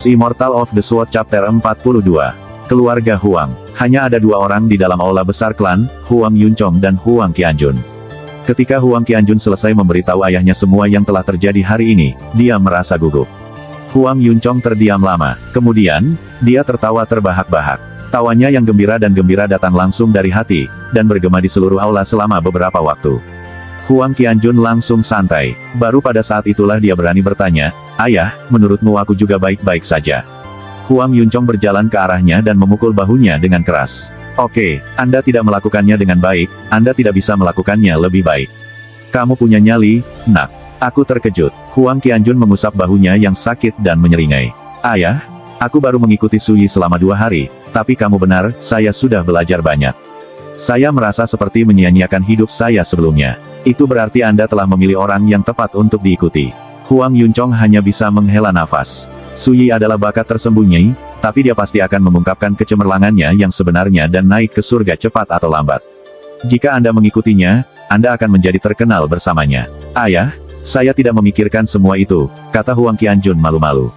The Immortal of the Sword Chapter 42. Keluarga Huang. Hanya ada dua orang di dalam aula besar klan, Huang Yunchong dan Huang Qianjun. Ketika Huang Qianjun selesai memberitahu ayahnya semua yang telah terjadi hari ini, dia merasa gugup. Huang Yunchong terdiam lama, kemudian, dia tertawa terbahak-bahak. Tawanya yang gembira datang langsung dari hati, dan bergema di seluruh aula selama beberapa waktu. Huang Qianjun langsung santai, baru pada saat itulah dia berani bertanya, "Ayah, menurutmu aku juga baik-baik saja?" Huang Yunchong berjalan ke arahnya dan memukul bahunya dengan keras. "Oke, Anda tidak melakukannya dengan baik, Anda tidak bisa melakukannya lebih baik. Kamu punya nyali, nak." Aku terkejut. Huang Qianjun mengusap bahunya yang sakit dan menyeringai. "Ayah, aku baru mengikuti Suyi selama 2 hari, tapi kamu benar, saya sudah belajar banyak. Saya merasa seperti menyia-nyiakan hidup saya sebelumnya. Itu berarti Anda telah memilih orang yang tepat untuk diikuti." Huang Yunchong hanya bisa menghela nafas. Suyi adalah bakat tersembunyi, tapi dia pasti akan mengungkapkan kecemerlangannya yang sebenarnya dan naik ke surga cepat atau lambat. Jika Anda mengikutinya, Anda akan menjadi terkenal bersamanya. "Ayah, saya tidak memikirkan semua itu," kata Huang Qianjun malu-malu.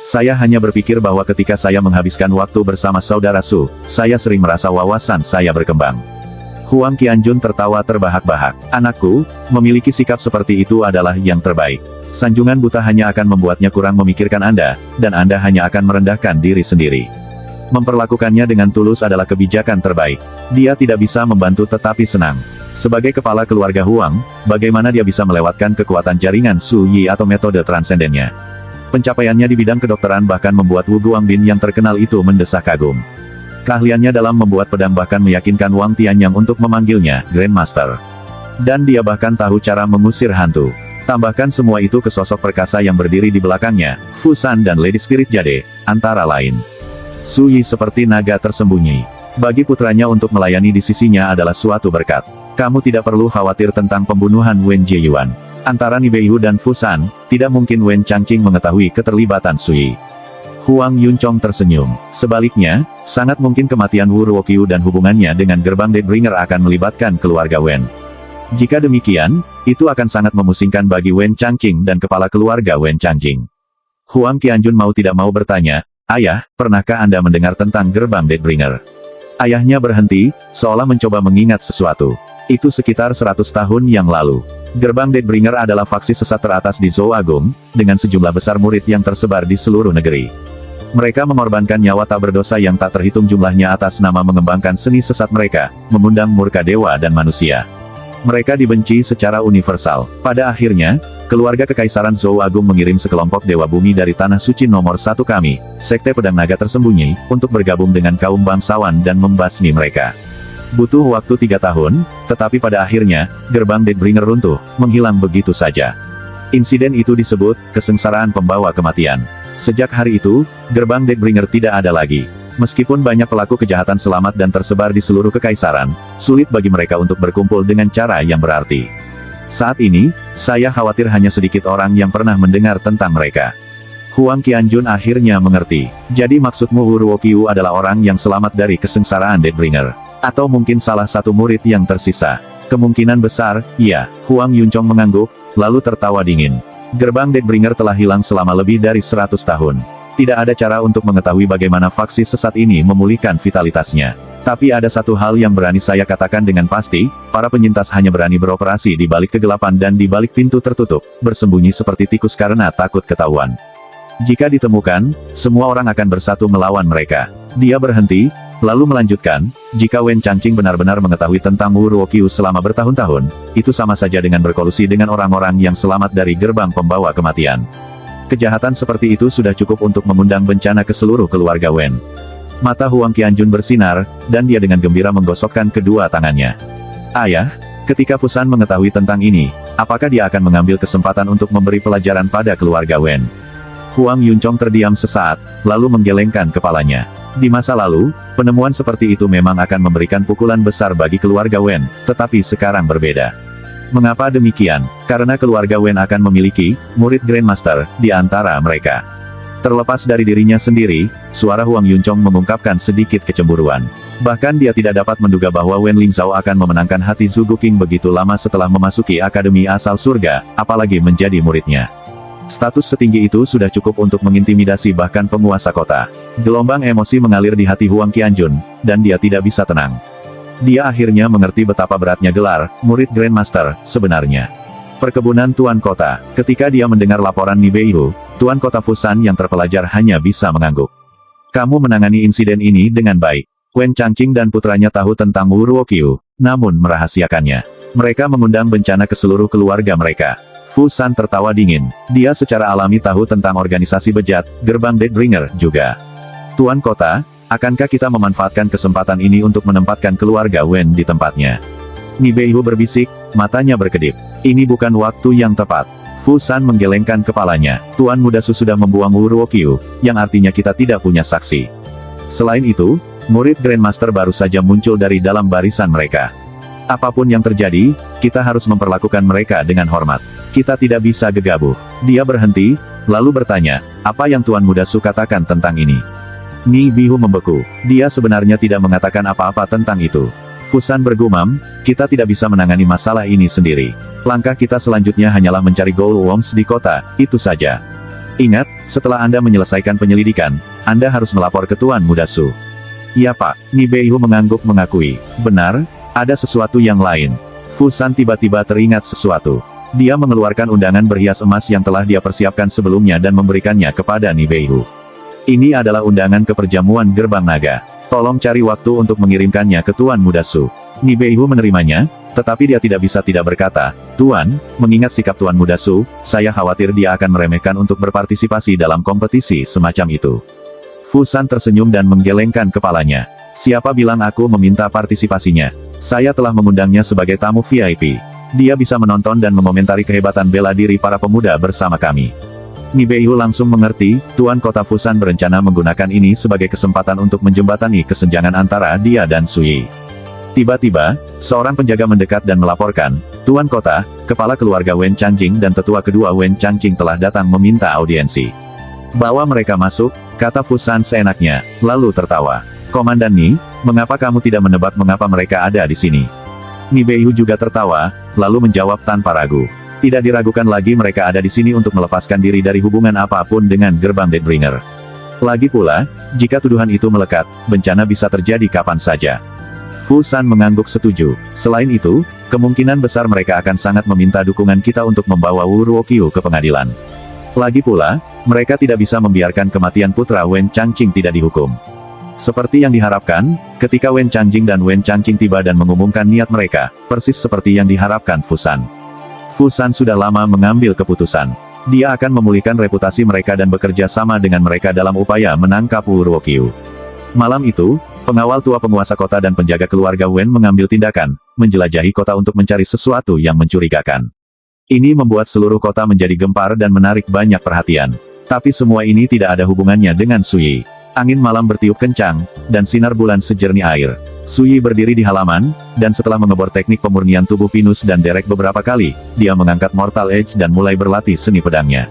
"Saya hanya berpikir bahwa ketika saya menghabiskan waktu bersama saudara Su, saya sering merasa wawasan saya berkembang." Huang Qianjun tertawa terbahak-bahak. "Anakku, memiliki sikap seperti itu adalah yang terbaik. Sanjungan buta hanya akan membuatnya kurang memikirkan Anda, dan Anda hanya akan merendahkan diri sendiri. Memperlakukannya dengan tulus adalah kebijakan terbaik. Dia tidak bisa membantu tetapi senang. Sebagai kepala keluarga Huang, bagaimana dia bisa melewatkan kekuatan jaringan Su Yi atau metode transendennya? Pencapaiannya di bidang kedokteran bahkan membuat Wu Guangbin yang terkenal itu mendesah kagum. Keahliannya dalam membuat pedang bahkan meyakinkan Wang Tianyang untuk memanggilnya Grandmaster. Dan dia bahkan tahu cara mengusir hantu. Tambahkan semua itu ke sosok perkasa yang berdiri di belakangnya, Fu San dan Lady Spirit Jade, antara lain. Su Yi seperti naga tersembunyi. Bagi putranya untuk melayani di sisinya adalah suatu berkat. Kamu tidak perlu khawatir tentang pembunuhan Wen Jieyuan. Antara Ni Beihu dan Fu San, tidak mungkin Wen Changqing mengetahui keterlibatan Su Yi." Huang Yunchong tersenyum. "Sebaliknya, sangat mungkin kematian Wu Ruoqiu dan hubungannya dengan gerbang Deathbringer akan melibatkan keluarga Wen. Jika demikian, itu akan sangat memusingkan bagi Wen Changqing dan kepala keluarga Wen Changqing." Huang Qianjun mau tidak mau bertanya, "Ayah, pernahkah Anda mendengar tentang gerbang Deathbringer?" Ayahnya berhenti, seolah mencoba mengingat sesuatu. "Itu sekitar 100 tahun yang lalu. Gerbang Deathbringer adalah faksi sesat teratas di Zhou Agung, dengan sejumlah besar murid yang tersebar di seluruh negeri. Mereka mengorbankan nyawa tak berdosa yang tak terhitung jumlahnya atas nama mengembangkan seni sesat mereka, mengundang murka dewa dan manusia. Mereka dibenci secara universal. Pada akhirnya, keluarga Kekaisaran Zhou Agung mengirim sekelompok Dewa Bumi dari Tanah Suci nomor 1 kami, Sekte Pedang Naga tersembunyi, untuk bergabung dengan kaum bangsawan dan membasmi mereka. Butuh waktu 3 tahun, tetapi pada akhirnya, gerbang Deathbringer runtuh, menghilang begitu saja. Insiden itu disebut, kesengsaraan pembawa kematian. Sejak hari itu, gerbang Deathbringer tidak ada lagi. Meskipun banyak pelaku kejahatan selamat dan tersebar di seluruh kekaisaran, sulit bagi mereka untuk berkumpul dengan cara yang berarti. Saat ini, saya khawatir hanya sedikit orang yang pernah mendengar tentang mereka." Huang Qianjun akhirnya mengerti. "Jadi maksudmu Wu Ruoqiu adalah orang yang selamat dari kesengsaraan Deathbringer? Atau mungkin salah satu murid yang tersisa?" "Kemungkinan besar, iya." Huang Yunchong mengangguk, lalu tertawa dingin. "Gerbang Deathbringer telah hilang selama lebih dari 100 tahun. Tidak ada cara untuk mengetahui bagaimana faksi sesat ini memulihkan vitalitasnya. Tapi ada satu hal yang berani saya katakan dengan pasti, para penyintas hanya berani beroperasi di balik kegelapan dan di balik pintu tertutup, bersembunyi seperti tikus karena takut ketahuan. Jika ditemukan, semua orang akan bersatu melawan mereka." Dia berhenti, lalu melanjutkan, "Jika Wen Changqing benar-benar mengetahui tentang Wu Ruoqiu selama bertahun-tahun, itu sama saja dengan berkolusi dengan orang-orang yang selamat dari gerbang pembawa kematian. Kejahatan seperti itu sudah cukup untuk mengundang bencana ke seluruh keluarga Wen." Mata Huang Qianjun bersinar, dan dia dengan gembira menggosokkan kedua tangannya. "Ayah, ketika Fu San mengetahui tentang ini, apakah dia akan mengambil kesempatan untuk memberi pelajaran pada keluarga Wen?" Huang Yunchong terdiam sesaat, lalu menggelengkan kepalanya. Di masa lalu, penemuan seperti itu memang akan memberikan pukulan besar bagi keluarga Wen, tetapi sekarang berbeda. Mengapa demikian? Karena keluarga Wen akan memiliki murid Grandmaster di antara mereka. Terlepas dari dirinya sendiri, suara Huang Yunchong mengungkapkan sedikit kecemburuan. Bahkan dia tidak dapat menduga bahwa Wen Lingzhao akan memenangkan hati Zhu Guqing begitu lama setelah memasuki Akademi Asal Surga, apalagi menjadi muridnya. Status setinggi itu sudah cukup untuk mengintimidasi bahkan penguasa kota. Gelombang emosi mengalir di hati Huang Qianjun, dan dia tidak bisa tenang. Dia akhirnya mengerti betapa beratnya gelar murid Grandmaster sebenarnya. Perkebunan Tuan Kota. Ketika dia mendengar laporan Ni Beihu, Tuan Kota Fusan yang terpelajar hanya bisa mengangguk. Kamu menangani insiden ini dengan baik. Wen Changqing dan putranya tahu tentang Wu Ruoqiu, namun merahasiakannya. Mereka mengundang bencana ke seluruh keluarga mereka. Fusan tertawa dingin. Dia secara alami tahu tentang organisasi bejat, gerbang Deathbringer juga. Tuan Kota, akankah kita memanfaatkan kesempatan ini untuk menempatkan keluarga Wen di tempatnya? Ni Beihu berbisik, matanya berkedip. Ini bukan waktu yang tepat. Fusan menggelengkan kepalanya. Tuan Muda Su sudah membuang Wu Ruoqiu, yang artinya kita tidak punya saksi. Selain itu, murid Grandmaster baru saja muncul dari dalam barisan mereka. Apapun yang terjadi, kita harus memperlakukan mereka dengan hormat. Kita tidak bisa gegabah. Dia berhenti, lalu bertanya, apa yang Tuan Muda Su katakan tentang ini? Ni Beihu membeku. Dia sebenarnya tidak mengatakan apa-apa tentang itu. Fusan bergumam, kita tidak bisa menangani masalah ini sendiri. Langkah kita selanjutnya hanyalah mencari Gold Worms di kota, itu saja. Ingat, setelah Anda menyelesaikan penyelidikan, Anda harus melapor ke Tuan Muda Su. Ya Pak, Ni Beihu mengangguk mengakui. Benar, ada sesuatu yang lain. Fusan tiba-tiba teringat sesuatu. Dia mengeluarkan undangan berhias emas yang telah dia persiapkan sebelumnya dan memberikannya kepada Ni Beihu. Ini adalah undangan ke perjamuan Gerbang Naga. Tolong cari waktu untuk mengirimkannya ke Tuan Muda Su. Ni Beihu menerimanya, tetapi dia tidak bisa tidak berkata, Tuan, mengingat sikap Tuan Muda Su, saya khawatir dia akan meremehkan untuk berpartisipasi dalam kompetisi semacam itu. Fusan tersenyum dan menggelengkan kepalanya. Siapa bilang aku meminta partisipasinya? Saya telah mengundangnya sebagai tamu VIP. Dia bisa menonton dan mengomentari kehebatan bela diri para pemuda bersama kami. Ni Beihu langsung mengerti, Tuan Kota Fusan berencana menggunakan ini sebagai kesempatan untuk menjembatani kesenjangan antara dia dan Sui. Tiba-tiba, seorang penjaga mendekat dan melaporkan, Tuan Kota, kepala keluarga Wen Changqing dan tetua kedua Wen Changqing telah datang meminta audiensi. Bawa mereka masuk, kata Fusan seenaknya, lalu tertawa. Komandan Ni, mengapa kamu tidak menebak mengapa mereka ada di sini? Ni Beihu juga tertawa, lalu menjawab tanpa ragu. Tidak diragukan lagi mereka ada di sini untuk melepaskan diri dari hubungan apapun dengan gerbang Deathbringer. Lagi pula, jika tuduhan itu melekat, bencana bisa terjadi kapan saja. Fusan mengangguk setuju. Selain itu, kemungkinan besar mereka akan sangat meminta dukungan kita untuk membawa Wu Ruoqiu ke pengadilan. Lagi pula, mereka tidak bisa membiarkan kematian putra Wen Changqing tidak dihukum. Seperti yang diharapkan, ketika Wen Changqing dan Wen Changqing tiba dan mengumumkan niat mereka, persis seperti yang diharapkan Fusan. Fusan sudah lama mengambil keputusan. Dia akan memulihkan reputasi mereka dan bekerja sama dengan mereka dalam upaya menangkap Wu Ruoqiu. Malam itu, pengawal tua penguasa kota dan penjaga keluarga Wen mengambil tindakan, menjelajahi kota untuk mencari sesuatu yang mencurigakan. Ini membuat seluruh kota menjadi gempar dan menarik banyak perhatian. Tapi semua ini tidak ada hubungannya dengan Sui. Angin malam bertiup kencang, dan sinar bulan sejernih air. Sui berdiri di halaman, dan setelah mengebor teknik pemurnian tubuh pinus dan derek beberapa kali, dia mengangkat Mortal Edge dan mulai berlatih seni pedangnya.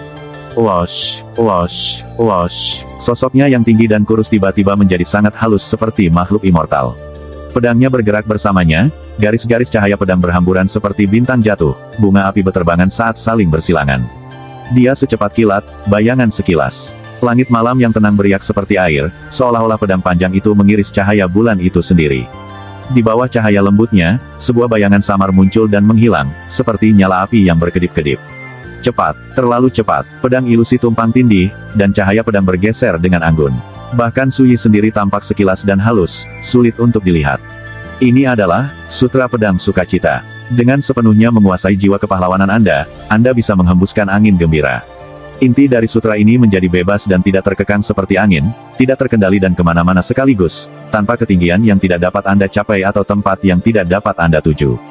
Wosh, wosh, wosh. Sosoknya yang tinggi dan kurus tiba-tiba menjadi sangat halus seperti makhluk immortal. Pedangnya bergerak bersamanya, garis-garis cahaya pedang berhamburan seperti bintang jatuh, bunga api beterbangan saat saling bersilangan. Dia secepat kilat, bayangan sekilas. Langit malam yang tenang beriak seperti air, seolah-olah pedang panjang itu mengiris cahaya bulan itu sendiri. Di bawah cahaya lembutnya, sebuah bayangan samar muncul dan menghilang, seperti nyala api yang berkedip-kedip. Cepat, terlalu cepat, pedang ilusi tumpang tindih, dan cahaya pedang bergeser dengan anggun. Bahkan Sui sendiri tampak sekilas dan halus, sulit untuk dilihat. Ini adalah Sutra Pedang Sukacita. Dengan sepenuhnya menguasai jiwa kepahlawanan Anda bisa menghembuskan angin gembira. Inti dari sutra ini menjadi bebas dan tidak terkekang seperti angin, tidak terkendali dan kemana-mana sekaligus, tanpa ketinggian yang tidak dapat Anda capai atau tempat yang tidak dapat Anda tuju.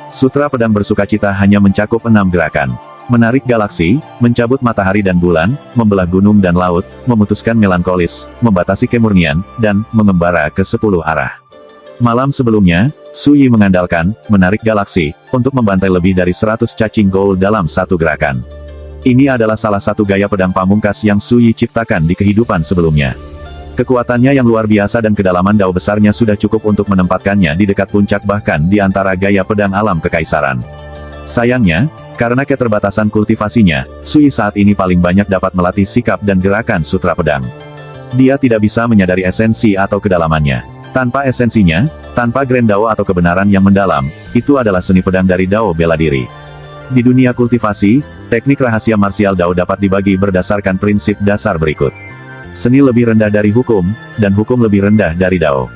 Sutra Pedang Bersukacita hanya mencakup 6 gerakan. Menarik galaksi, mencabut matahari dan bulan, membelah gunung dan laut, memutuskan melankolis, membatasi kemurnian, dan mengembara ke 10 arah. Malam sebelumnya, Sui mengandalkan menarik galaksi untuk membantai lebih dari 100 cacing gold dalam satu gerakan. Ini adalah salah satu gaya pedang pamungkas yang Sui ciptakan di kehidupan sebelumnya. Kekuatannya yang luar biasa dan kedalaman dao besarnya sudah cukup untuk menempatkannya di dekat puncak bahkan di antara gaya pedang alam kekaisaran. Sayangnya, karena keterbatasan kultivasinya, Sui saat ini paling banyak dapat melatih sikap dan gerakan sutra pedang. Dia tidak bisa menyadari esensi atau kedalamannya. Tanpa esensinya, tanpa Grand Dao atau kebenaran yang mendalam, itu adalah seni pedang dari Dao bela diri. Di dunia kultivasi, teknik rahasia marsial Dao dapat dibagi berdasarkan prinsip dasar berikut. Seni lebih rendah dari hukum, dan hukum lebih rendah dari Dao.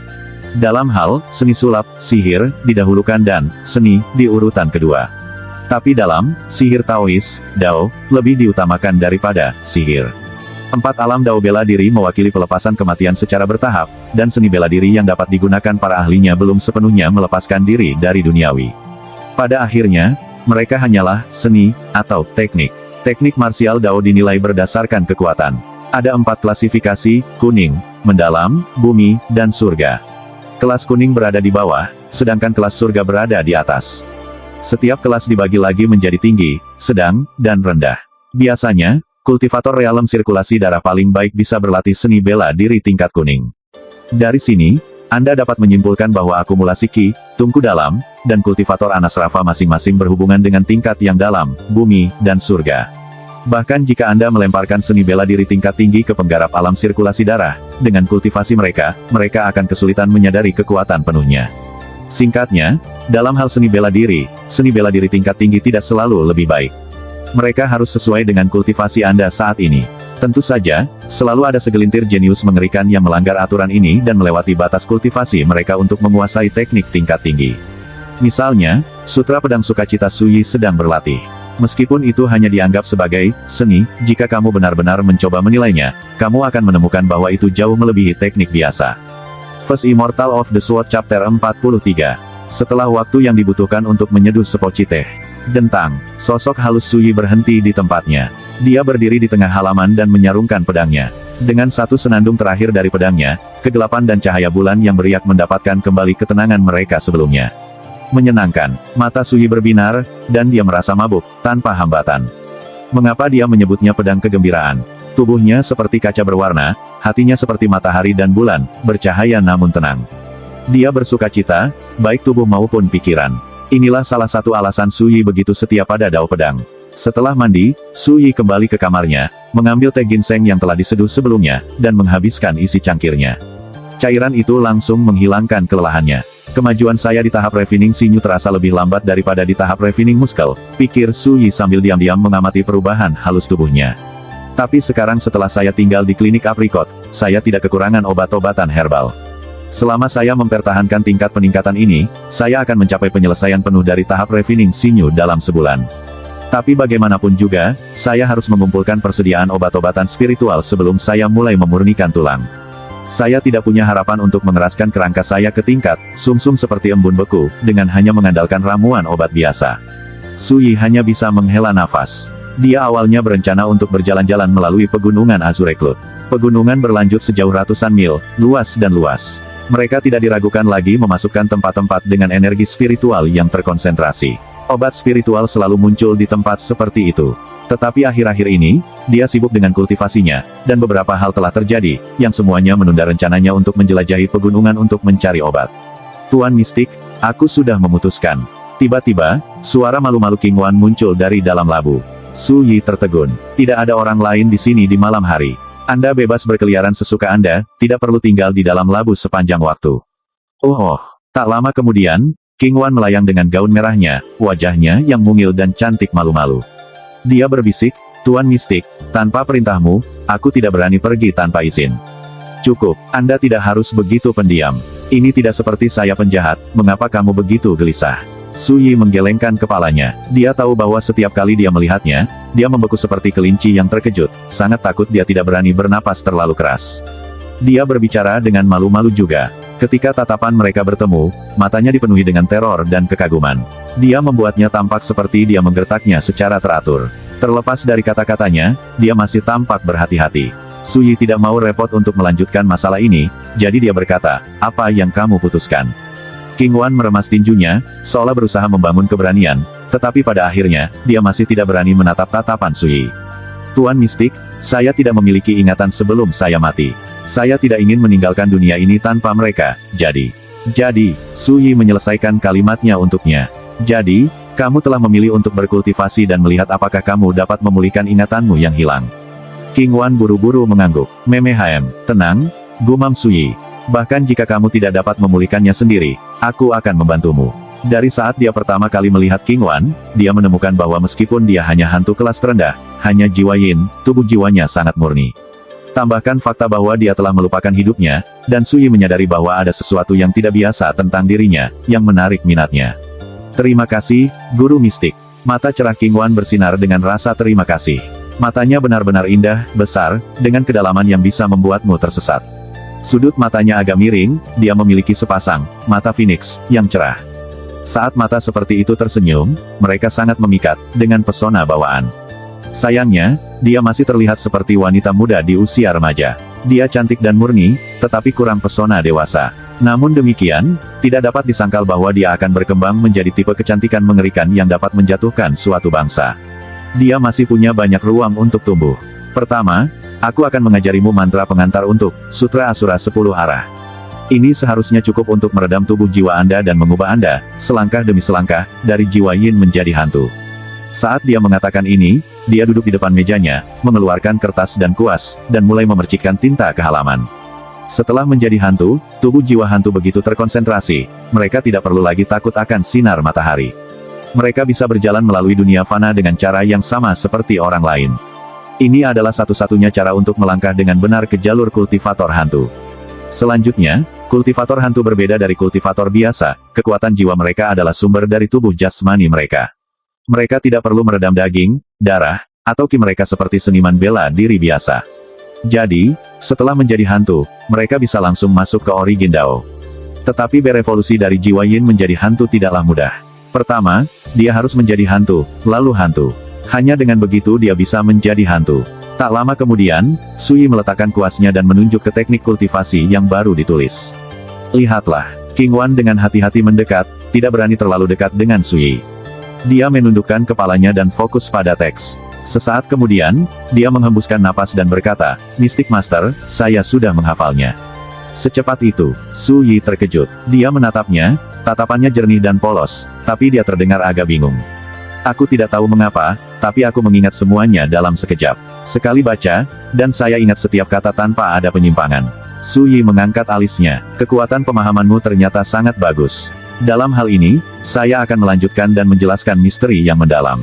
Dalam hal, seni sulap, sihir, didahulukan dan, seni, di urutan kedua. Tapi dalam, sihir Taois, Dao, lebih diutamakan daripada, sihir. 4 alam Dao bela diri mewakili pelepasan kematian secara bertahap, dan seni bela diri yang dapat digunakan para ahlinya belum sepenuhnya melepaskan diri dari duniawi. Pada akhirnya, mereka hanyalah, seni, atau, teknik. Teknik marsial Dao dinilai berdasarkan kekuatan. Ada 4 klasifikasi, kuning, mendalam, bumi, dan surga. Kelas kuning berada di bawah, sedangkan kelas surga berada di atas. Setiap kelas dibagi lagi menjadi tinggi, sedang, dan rendah. Biasanya, kultivator realem sirkulasi darah paling baik bisa berlatih seni bela diri tingkat kuning. Dari sini, Anda dapat menyimpulkan bahwa akumulasi Ki, tungku dalam, dan kultivator Anas Rafa masing-masing berhubungan dengan tingkat yang dalam, bumi, dan surga. Bahkan jika Anda melemparkan seni bela diri tingkat tinggi ke penggarap alam sirkulasi darah, dengan kultivasi mereka akan kesulitan menyadari kekuatan penuhnya. Singkatnya, dalam hal seni bela diri tingkat tinggi tidak selalu lebih baik. Mereka harus sesuai dengan kultivasi Anda saat ini. Tentu saja, selalu ada segelintir jenius mengerikan yang melanggar aturan ini dan melewati batas kultivasi mereka untuk menguasai teknik tingkat tinggi. Misalnya, Sutra Pedang Sukacita Sui sedang berlatih. Meskipun itu hanya dianggap sebagai seni, jika kamu benar-benar mencoba menilainya, kamu akan menemukan bahwa itu jauh melebihi teknik biasa. First Immortal of the Sword Chapter 43. Setelah waktu yang dibutuhkan untuk menyeduh sepoci teh dentang, sosok halus Sui berhenti di tempatnya. Dia berdiri di tengah halaman dan menyarungkan pedangnya. Dengan satu senandung terakhir dari pedangnya, kegelapan dan cahaya bulan yang beriak mendapatkan kembali ketenangan mereka sebelumnya. Menyenangkan, mata Sui berbinar, dan dia merasa mabuk, tanpa hambatan. Mengapa dia menyebutnya pedang kegembiraan? Tubuhnya seperti kaca berwarna, hatinya seperti matahari dan bulan, bercahaya namun tenang. Dia bersukacita, baik tubuh maupun pikiran. Inilah salah satu alasan Sui begitu setia pada Dao Pedang. Setelah mandi, Sui kembali ke kamarnya, mengambil teh ginseng yang telah diseduh sebelumnya, dan menghabiskan isi cangkirnya. Cairan itu langsung menghilangkan kelelahannya. Kemajuan saya di tahap refining sinyu terasa lebih lambat daripada di tahap refining muskel, pikir Sui sambil diam-diam mengamati perubahan halus tubuhnya. Tapi sekarang setelah saya tinggal di klinik aprikot, saya tidak kekurangan obat-obatan herbal. Selama saya mempertahankan tingkat peningkatan ini, saya akan mencapai penyelesaian penuh dari tahap refining sinyu dalam sebulan. Tapi bagaimanapun juga, saya harus mengumpulkan persediaan obat-obatan spiritual sebelum saya mulai memurnikan tulang. Saya tidak punya harapan untuk mengeraskan kerangka saya ke tingkat sumsum seperti embun beku, dengan hanya mengandalkan ramuan obat biasa. Sui hanya bisa menghela nafas. Dia awalnya berencana untuk berjalan-jalan melalui pegunungan Azureklut. Pegunungan berlanjut sejauh ratusan mil, luas dan luas. Mereka tidak diragukan lagi memasukkan tempat-tempat dengan energi spiritual yang terkonsentrasi. Obat spiritual selalu muncul di tempat seperti itu. Tetapi akhir-akhir ini, dia sibuk dengan kultivasinya, dan beberapa hal telah terjadi, yang semuanya menunda rencananya untuk menjelajahi pegunungan untuk mencari obat. Tuan Mistik, aku sudah memutuskan. Tiba-tiba, suara malu-malu King Wan muncul dari dalam labu. Su Yi tertegun. Tidak ada orang lain di sini di malam hari. Anda bebas berkeliaran sesuka Anda, tidak perlu tinggal di dalam labu sepanjang waktu. Oh, tak lama kemudian, King Wan melayang dengan gaun merahnya, wajahnya yang mungil dan cantik malu-malu. Dia berbisik, Tuan Mistik, tanpa perintahmu, aku tidak berani pergi tanpa izin. Cukup, Anda tidak harus begitu pendiam. Ini tidak seperti saya penjahat, mengapa kamu begitu gelisah? Su Yi menggelengkan kepalanya. Dia tahu bahwa setiap kali dia melihatnya, dia membeku seperti kelinci yang terkejut, sangat takut dia tidak berani bernapas terlalu keras. Dia berbicara dengan malu-malu juga. Ketika tatapan mereka bertemu, matanya dipenuhi dengan teror dan kekaguman. Dia membuatnya tampak seperti dia menggertaknya secara teratur. Terlepas dari kata-katanya, dia masih tampak berhati-hati. Su Yi tidak mau repot untuk melanjutkan masalah ini, jadi dia berkata, apa yang kamu putuskan? King Wan meremas tinjunya, seolah berusaha membangun keberanian, tetapi pada akhirnya, dia masih tidak berani menatap tatapan Su Yi. Tuan Mistik, saya tidak memiliki ingatan sebelum saya mati. Saya tidak ingin meninggalkan dunia ini tanpa mereka, jadi, Su Yi menyelesaikan kalimatnya untuknya. Jadi, Kamu telah memilih untuk berkultivasi dan melihat apakah kamu dapat memulihkan ingatanmu yang hilang. King Wan buru-buru mengangguk. Memehem, tenang, gumam Suyi. Bahkan jika kamu tidak dapat memulihkannya sendiri, aku akan membantumu. Dari saat dia pertama kali melihat King Wan, dia menemukan bahwa meskipun dia hanya hantu kelas terendah, hanya jiwa yin, tubuh jiwanya sangat murni. Tambahkan fakta bahwa dia telah melupakan hidupnya, dan Suyi menyadari bahwa ada sesuatu yang tidak biasa tentang dirinya, yang menarik minatnya. Terima kasih, Guru Mistik. Mata cerah King Wan bersinar dengan rasa terima kasih. Matanya benar-benar indah, besar, dengan kedalaman yang bisa membuatmu tersesat. Sudut matanya agak miring, dia memiliki sepasang mata Phoenix yang cerah. Saat mata seperti itu tersenyum, mereka sangat memikat, dengan pesona bawaan. Sayangnya, dia masih terlihat seperti wanita muda di usia remaja. Dia cantik dan murni, tetapi kurang pesona dewasa. Namun demikian, tidak dapat disangkal bahwa dia akan berkembang menjadi tipe kecantikan mengerikan yang dapat menjatuhkan suatu bangsa. Dia masih punya banyak ruang untuk tumbuh. Pertama, aku akan mengajarimu mantra pengantar untuk Sutra Asura 10 arah. Ini seharusnya cukup untuk meredam tubuh jiwa Anda dan mengubah Anda, selangkah demi selangkah, dari jiwa yin menjadi hantu. Saat dia mengatakan ini, dia duduk di depan mejanya, mengeluarkan kertas dan kuas, dan mulai memercikkan tinta ke halaman. Setelah menjadi hantu, tubuh jiwa hantu begitu terkonsentrasi, mereka tidak perlu lagi takut akan sinar matahari. Mereka bisa berjalan melalui dunia fana dengan cara yang sama seperti orang lain. Ini adalah satu-satunya cara untuk melangkah dengan benar ke jalur kultivator hantu. Selanjutnya, kultivator hantu berbeda dari kultivator biasa, kekuatan jiwa mereka adalah sumber dari tubuh jasmani mereka. Mereka tidak perlu meredam daging, darah, atau ki mereka seperti seniman bela diri biasa. Jadi, setelah menjadi hantu, mereka bisa langsung masuk ke Origin Dao. Tetapi berevolusi dari jiwa yin menjadi hantu tidaklah mudah. Pertama, dia harus menjadi hantu, lalu hantu. Hanya dengan begitu dia bisa menjadi hantu. Tak lama kemudian, Suyi meletakkan kuasnya dan menunjuk ke teknik kultivasi yang baru ditulis. Lihatlah, King Wan dengan hati-hati mendekat, tidak berani terlalu dekat dengan Suyi. Dia menundukkan kepalanya dan fokus pada teks. Sesaat kemudian, dia menghembuskan napas dan berkata, Mystic Master, saya sudah menghafalnya. Secepat itu, Suyi terkejut. Dia menatapnya, tatapannya jernih dan polos, tapi dia terdengar agak bingung. Aku tidak tahu mengapa, tapi aku mengingat semuanya dalam sekejap. Sekali baca, dan saya ingat setiap kata tanpa ada penyimpangan. Suyi mengangkat alisnya. Kekuatan pemahamanmu ternyata sangat bagus. Dalam hal ini, saya akan melanjutkan dan menjelaskan misteri yang mendalam.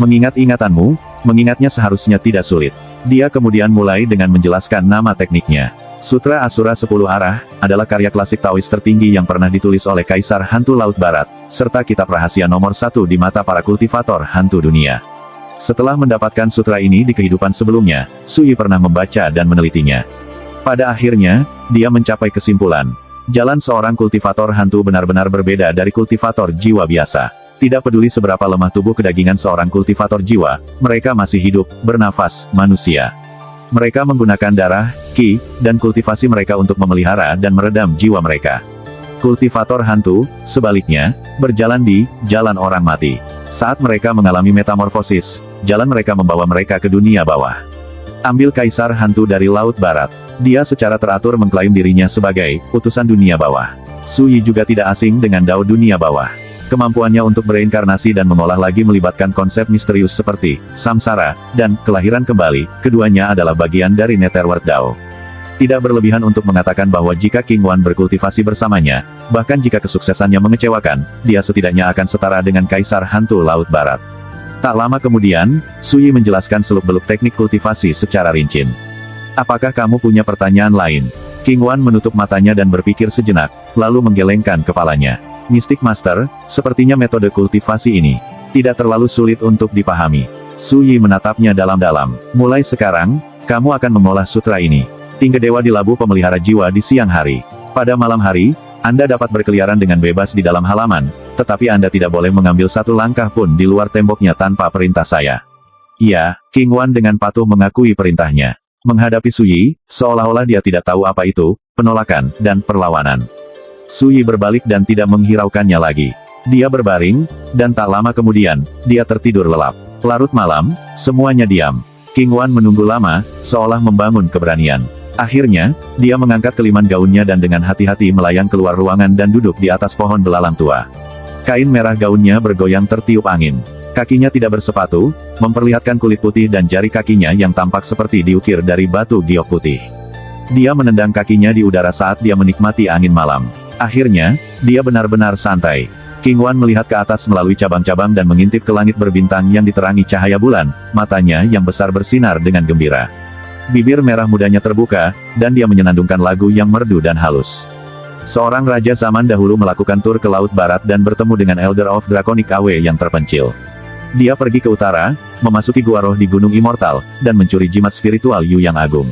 Mengingat ingatanmu, mengingatnya seharusnya tidak sulit. Dia kemudian mulai dengan menjelaskan nama tekniknya. Sutra Asura 10 arah, adalah karya klasik Taois tertinggi yang pernah ditulis oleh Kaisar Hantu Laut Barat, serta kitab rahasia nomor 1 di mata para kultivator hantu dunia. Setelah mendapatkan sutra ini di kehidupan sebelumnya, Suyi pernah membaca dan menelitinya. Pada akhirnya, dia mencapai kesimpulan. Jalan seorang kultivator hantu benar-benar berbeda dari kultivator jiwa biasa. Tidak peduli seberapa lemah tubuh kedagingan seorang kultivator jiwa, mereka masih hidup, bernafas, manusia. Mereka menggunakan darah, ki, dan kultivasi mereka untuk memelihara dan meredam jiwa mereka. Kultivator hantu, sebaliknya, berjalan di jalan orang mati. Saat mereka mengalami metamorfosis, jalan mereka membawa mereka ke dunia bawah. Ambil Kaisar Hantu dari Laut Barat. Dia secara teratur mengklaim dirinya sebagai utusan dunia bawah. Suyi juga tidak asing dengan Dao dunia bawah. Kemampuannya untuk bereinkarnasi dan mengolah lagi melibatkan konsep misterius seperti samsara dan kelahiran kembali, keduanya adalah bagian dari Netherworld Dao. Tidak berlebihan untuk mengatakan bahwa jika King Wan berkultivasi bersamanya, bahkan jika kesuksesannya mengecewakan, dia setidaknya akan setara dengan Kaisar Hantu Laut Barat. Tak lama kemudian, Suyi menjelaskan seluk-beluk teknik kultivasi secara rinci. Apakah kamu punya pertanyaan lain? King Wan menutup matanya dan berpikir sejenak, lalu menggelengkan kepalanya. Mystic Master, sepertinya metode kultivasi ini tidak terlalu sulit untuk dipahami. Suyi menatapnya dalam-dalam. Mulai sekarang, kamu akan mengolah sutra ini. Tinggi dewa di labu pemelihara jiwa di siang hari. Pada malam hari, Anda dapat berkeliaran dengan bebas di dalam halaman, tetapi Anda tidak boleh mengambil satu langkah pun di luar temboknya tanpa perintah saya. Iya, King Wan dengan patuh mengakui perintahnya. Menghadapi Suyi, seolah-olah dia tidak tahu apa itu penolakan dan perlawanan. Suyi berbalik dan tidak menghiraukannya lagi. Dia berbaring, dan tak lama kemudian, dia tertidur lelap. Larut malam, semuanya diam. King Wan menunggu lama, seolah membangun keberanian. Akhirnya, dia mengangkat keliman gaunnya dan dengan hati-hati melayang keluar ruangan dan duduk di atas pohon belalang tua. Kain merah gaunnya bergoyang tertiup angin. Kakinya tidak bersepatu, memperlihatkan kulit putih dan jari kakinya yang tampak seperti diukir dari batu giok putih. Dia menendang kakinya di udara saat dia menikmati angin malam. Akhirnya, dia benar-benar santai. King Wan melihat ke atas melalui cabang-cabang dan mengintip ke langit berbintang yang diterangi cahaya bulan, matanya yang besar bersinar dengan gembira. Bibir merah mudanya terbuka, dan dia menyenandungkan lagu yang merdu dan halus. Seorang raja zaman dahulu melakukan tur ke Laut Barat dan bertemu dengan Elder of Draconic Awe yang terpencil. Dia pergi ke utara, memasuki gua roh di Gunung Immortal, dan mencuri jimat spiritual Yu yang agung.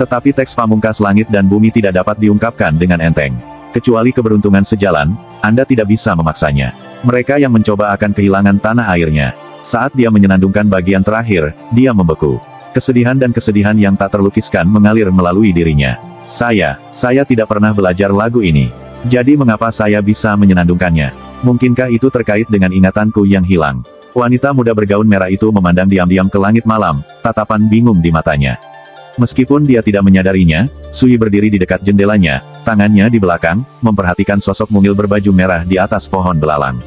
Tetapi teks pamungkas langit dan bumi tidak dapat diungkapkan dengan enteng. Kecuali keberuntungan sejalan, Anda tidak bisa memaksanya. Mereka yang mencoba akan kehilangan tanah airnya. Saat dia menyenandungkan bagian terakhir, dia membeku. Kesedihan dan kesedihan yang tak terlukiskan mengalir melalui dirinya. Saya tidak pernah belajar lagu ini. Jadi mengapa saya bisa menyenandungkannya? Mungkinkah itu terkait dengan ingatanku yang hilang? Wanita muda bergaun merah itu memandang diam-diam ke langit malam, tatapan bingung di matanya. Meskipun dia tidak menyadarinya, Sui berdiri di dekat jendelanya, tangannya di belakang, memperhatikan sosok mungil berbaju merah di atas pohon belalang.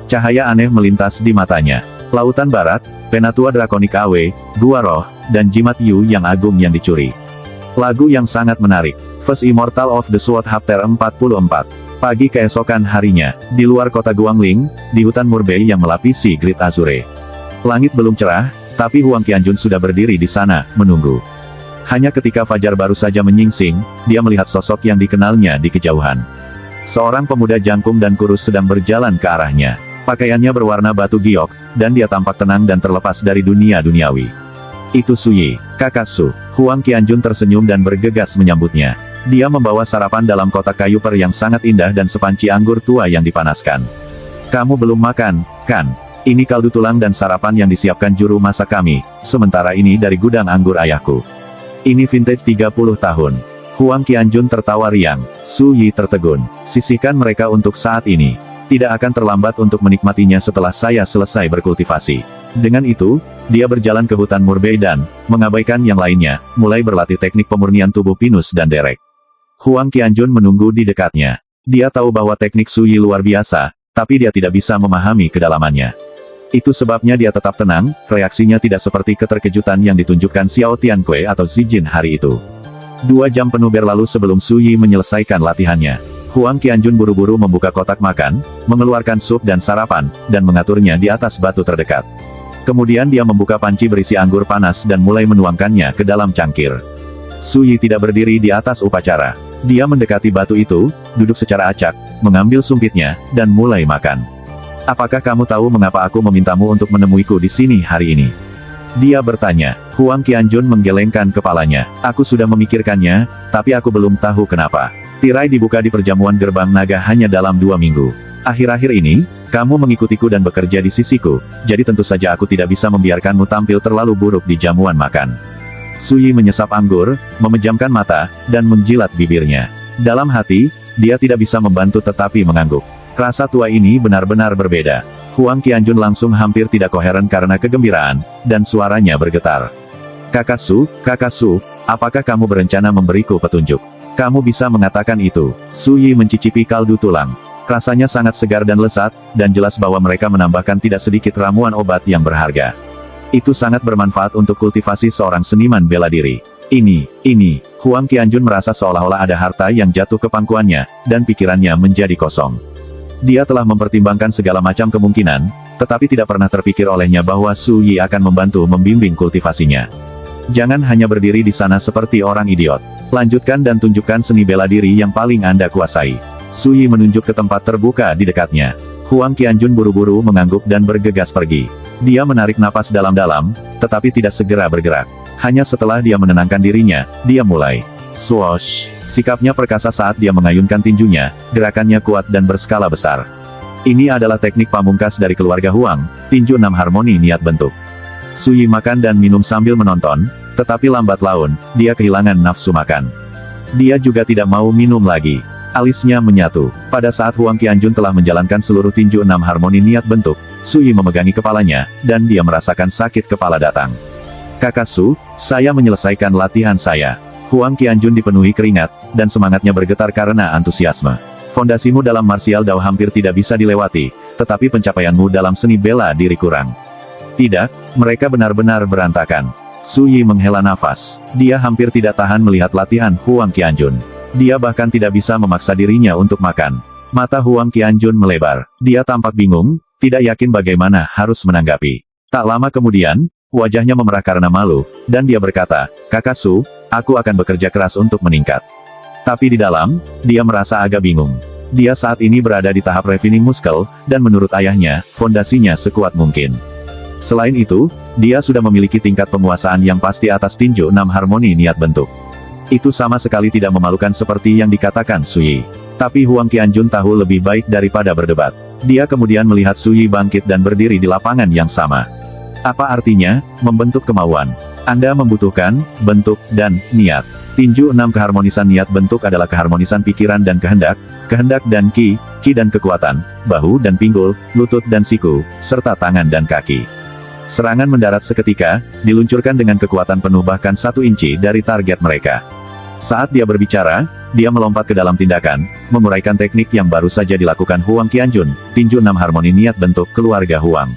Cahaya aneh melintas di matanya. Lautan Barat, Penatua Draconic Awe, Gua Roh, dan jimat Yu yang agung yang dicuri. Lagu yang sangat menarik. First Immortal of the Sword Chapter 44. Pagi keesokan harinya, di luar kota Guangling, di hutan Murbei yang melapisi Great Azure. Langit belum cerah, tapi Huang Qianjun sudah berdiri di sana, menunggu. Hanya ketika fajar baru saja menyingsing, dia melihat sosok yang dikenalnya di kejauhan. Seorang pemuda jangkung dan kurus sedang berjalan ke arahnya. Pakaiannya berwarna batu giok, dan dia tampak tenang dan terlepas dari dunia duniawi. Itu Sui, kakak Su. Huang Qianjun tersenyum dan bergegas menyambutnya. Dia membawa sarapan dalam kotak kayu per yang sangat indah dan sepanci anggur tua yang dipanaskan. Kamu belum makan, kan? Ini kaldu tulang dan sarapan yang disiapkan juru masak kami, sementara ini dari gudang anggur ayahku. Ini vintage 30 tahun. Huang Qianjun tertawa riang. Su Yi tertegun. Sisihkan mereka untuk saat ini. Tidak akan terlambat untuk menikmatinya setelah saya selesai berkultivasi. Dengan itu, dia berjalan ke hutan Murbei dan, mengabaikan yang lainnya, mulai berlatih teknik pemurnian tubuh pinus dan derek. Huang Qianjun menunggu di dekatnya. Dia tahu bahwa teknik Su Yi luar biasa, tapi dia tidak bisa memahami kedalamannya. Itu sebabnya dia tetap tenang, reaksinya tidak seperti keterkejutan yang ditunjukkan Xiao Tianque atau Xi Jin hari itu. 2 jam penuh berlalu sebelum Su Yi menyelesaikan latihannya. Huang Qianjun buru-buru membuka kotak makan, mengeluarkan sup dan sarapan, dan mengaturnya di atas batu terdekat. Kemudian dia membuka panci berisi anggur panas dan mulai menuangkannya ke dalam cangkir. Su Yi tidak berdiri di atas upacara. Dia mendekati batu itu, duduk secara acak, mengambil sumpitnya, dan mulai makan. Apakah kamu tahu mengapa aku memintamu untuk menemuiku di sini hari ini? Dia bertanya. Huang Qianjun menggelengkan kepalanya. Aku sudah memikirkannya, tapi aku belum tahu kenapa. Tirai dibuka di perjamuan gerbang naga hanya dalam 2 minggu. Akhir-akhir ini, kamu mengikutiku dan bekerja di sisiku, jadi tentu saja aku tidak bisa membiarkanmu tampil terlalu buruk di jamuan makan. Su Yi menyesap anggur, memejamkan mata, dan menjilat bibirnya. Dalam hati, dia tidak bisa membantu tetapi mengangguk. Rasa tua ini benar-benar berbeda. Huang Qianjun langsung hampir tidak koheren karena kegembiraan, dan suaranya bergetar. Kakak Su, apakah kamu berencana memberiku petunjuk? Kamu bisa mengatakan itu. Su Yi mencicipi kaldu tulang. Rasanya sangat segar dan lezat, dan jelas bahwa mereka menambahkan tidak sedikit ramuan obat yang berharga. Itu sangat bermanfaat untuk kultivasi seorang seniman bela diri. Ini, Huang Qianjun merasa seolah-olah ada harta yang jatuh ke pangkuannya, dan pikirannya menjadi kosong. Dia telah mempertimbangkan segala macam kemungkinan, tetapi tidak pernah terpikir olehnya bahwa Su Yi akan membantu membimbing kultivasinya. Jangan hanya berdiri di sana seperti orang idiot. Lanjutkan dan tunjukkan seni bela diri yang paling Anda kuasai. Su Yi menunjuk ke tempat terbuka di dekatnya. Huang Qianjun buru-buru mengangguk dan bergegas pergi. Dia menarik napas dalam-dalam, tetapi tidak segera bergerak. Hanya setelah dia menenangkan dirinya, dia mulai. Swoosh! Sikapnya perkasa saat dia mengayunkan tinjunya, gerakannya kuat dan berskala besar. Ini adalah teknik pamungkas dari keluarga Huang, tinju 6 harmoni niat bentuk. Su Yi makan dan minum sambil menonton, tetapi lambat laun, dia kehilangan nafsu makan. Dia juga tidak mau minum lagi. Alisnya menyatu. Pada saat Huang Qianjun telah menjalankan seluruh tinju 6 harmoni niat bentuk, Su Yi memegangi kepalanya, dan dia merasakan sakit kepala datang. Kakak Su, saya menyelesaikan latihan saya. Huang Qianjun dipenuhi keringat, dan semangatnya bergetar karena antusiasme. Fondasimu dalam martial Dao hampir tidak bisa dilewati, tetapi pencapaianmu dalam seni bela diri kurang. Tidak, mereka benar-benar berantakan. Su Yi menghela nafas. Dia hampir tidak tahan melihat latihan Huang Qianjun. Dia bahkan tidak bisa memaksa dirinya untuk makan. Mata Huang Qianjun melebar. Dia tampak bingung, tidak yakin bagaimana harus menanggapi. Tak lama kemudian, wajahnya memerah karena malu, dan dia berkata, "Kakak Su, aku akan bekerja keras untuk meningkat." Tapi di dalam, dia merasa agak bingung. Dia saat ini berada di tahap refining muscle, dan menurut ayahnya, fondasinya sekuat mungkin. Selain itu, dia sudah memiliki tingkat penguasaan yang pasti atas tinju 6 harmoni niat bentuk. Itu sama sekali tidak memalukan seperti yang dikatakan Su Yi. Tapi Huang Qianjun tahu lebih baik daripada berdebat. Dia kemudian melihat Su Yi bangkit dan berdiri di lapangan yang sama. Apa artinya, membentuk kemauan? Anda membutuhkan, bentuk, dan niat. Tinju 6 keharmonisan niat bentuk adalah keharmonisan pikiran dan kehendak dan ki dan kekuatan, bahu dan pinggul, lutut dan siku, serta tangan dan kaki. Serangan mendarat seketika, diluncurkan dengan kekuatan penuh bahkan 1 inci dari target mereka. Saat dia berbicara, dia melompat ke dalam tindakan, menguraikan teknik yang baru saja dilakukan Huang Qianjun, tinju 6 harmoni niat bentuk keluarga Huang.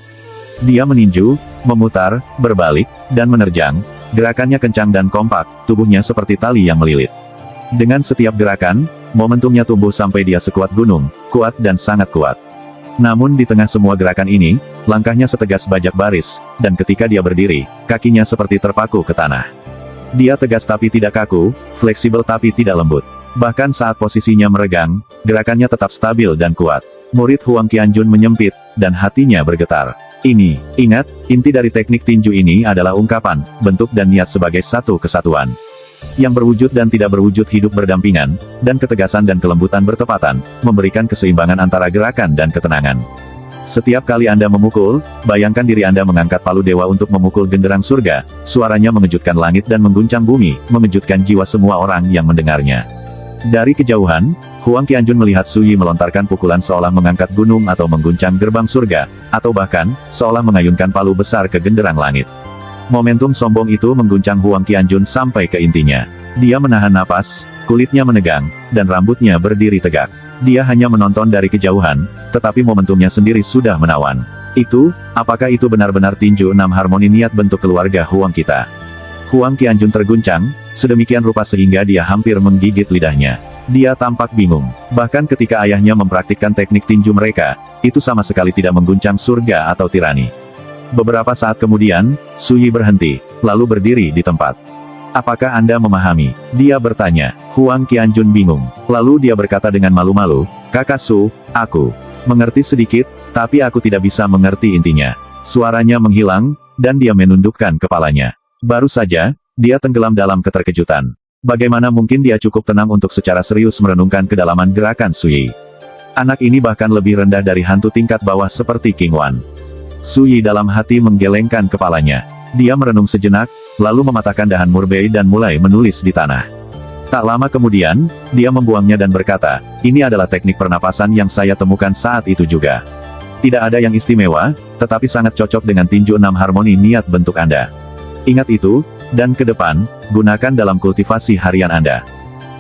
Dia meninju, memutar, berbalik, dan menerjang. Gerakannya kencang dan kompak, tubuhnya seperti tali yang melilit. Dengan setiap gerakan, momentumnya tumbuh sampai dia sekuat gunung, kuat dan sangat kuat. Namun di tengah semua gerakan ini, langkahnya setegas bajak baris, dan ketika dia berdiri, kakinya seperti terpaku ke tanah. Dia tegas tapi tidak kaku, fleksibel tapi tidak lembut. Bahkan saat posisinya meregang, gerakannya tetap stabil dan kuat. Murid Huang Qianjun menyempit, dan hatinya bergetar. Ingat, inti dari teknik tinju ini adalah ungkapan, bentuk dan niat sebagai satu kesatuan. Yang berwujud dan tidak berwujud hidup berdampingan, dan ketegasan dan kelembutan bertepatan, memberikan keseimbangan antara gerakan dan ketenangan. Setiap kali Anda memukul, bayangkan diri Anda mengangkat palu dewa untuk memukul genderang surga, suaranya mengejutkan langit dan mengguncang bumi, mengejutkan jiwa semua orang yang mendengarnya. Dari kejauhan, Huang Qianjun melihat Su Yi melontarkan pukulan seolah mengangkat gunung atau mengguncang gerbang surga, atau bahkan, seolah mengayunkan palu besar ke genderang langit. Momentum sombong itu mengguncang Huang Qianjun sampai ke intinya. Dia menahan napas, kulitnya menegang, dan rambutnya berdiri tegak. Dia hanya menonton dari kejauhan, tetapi momentumnya sendiri sudah menawan. Apakah itu benar-benar tinju 6 harmoni niat bentuk keluarga Huang kita? Huang Qianjun terguncang, sedemikian rupa sehingga dia hampir menggigit lidahnya. Dia tampak bingung. Bahkan ketika ayahnya mempraktikkan teknik tinju mereka, itu sama sekali tidak mengguncang surga atau tirani. Beberapa saat kemudian, Su Yi berhenti, lalu berdiri di tempat. "Apakah Anda memahami?" dia bertanya. Huang Qianjun bingung. Lalu dia berkata dengan malu-malu, "Kakak Su, aku mengerti sedikit, tapi aku tidak bisa mengerti intinya." Suaranya menghilang, dan dia menundukkan kepalanya. Baru saja, dia tenggelam dalam keterkejutan. Bagaimana mungkin dia cukup tenang untuk secara serius merenungkan kedalaman gerakan Su Yi? Anak ini bahkan lebih rendah dari hantu tingkat bawah seperti King Wan. Su Yi dalam hati menggelengkan kepalanya. Dia merenung sejenak, lalu mematahkan dahan murbei dan mulai menulis di tanah. Tak lama kemudian, dia membuangnya dan berkata, "Ini adalah teknik pernapasan yang saya temukan saat itu juga. Tidak ada yang istimewa, tetapi sangat cocok dengan tinju 6 harmoni niat bentuk Anda. Ingat itu, dan ke depan, gunakan dalam kultivasi harian Anda."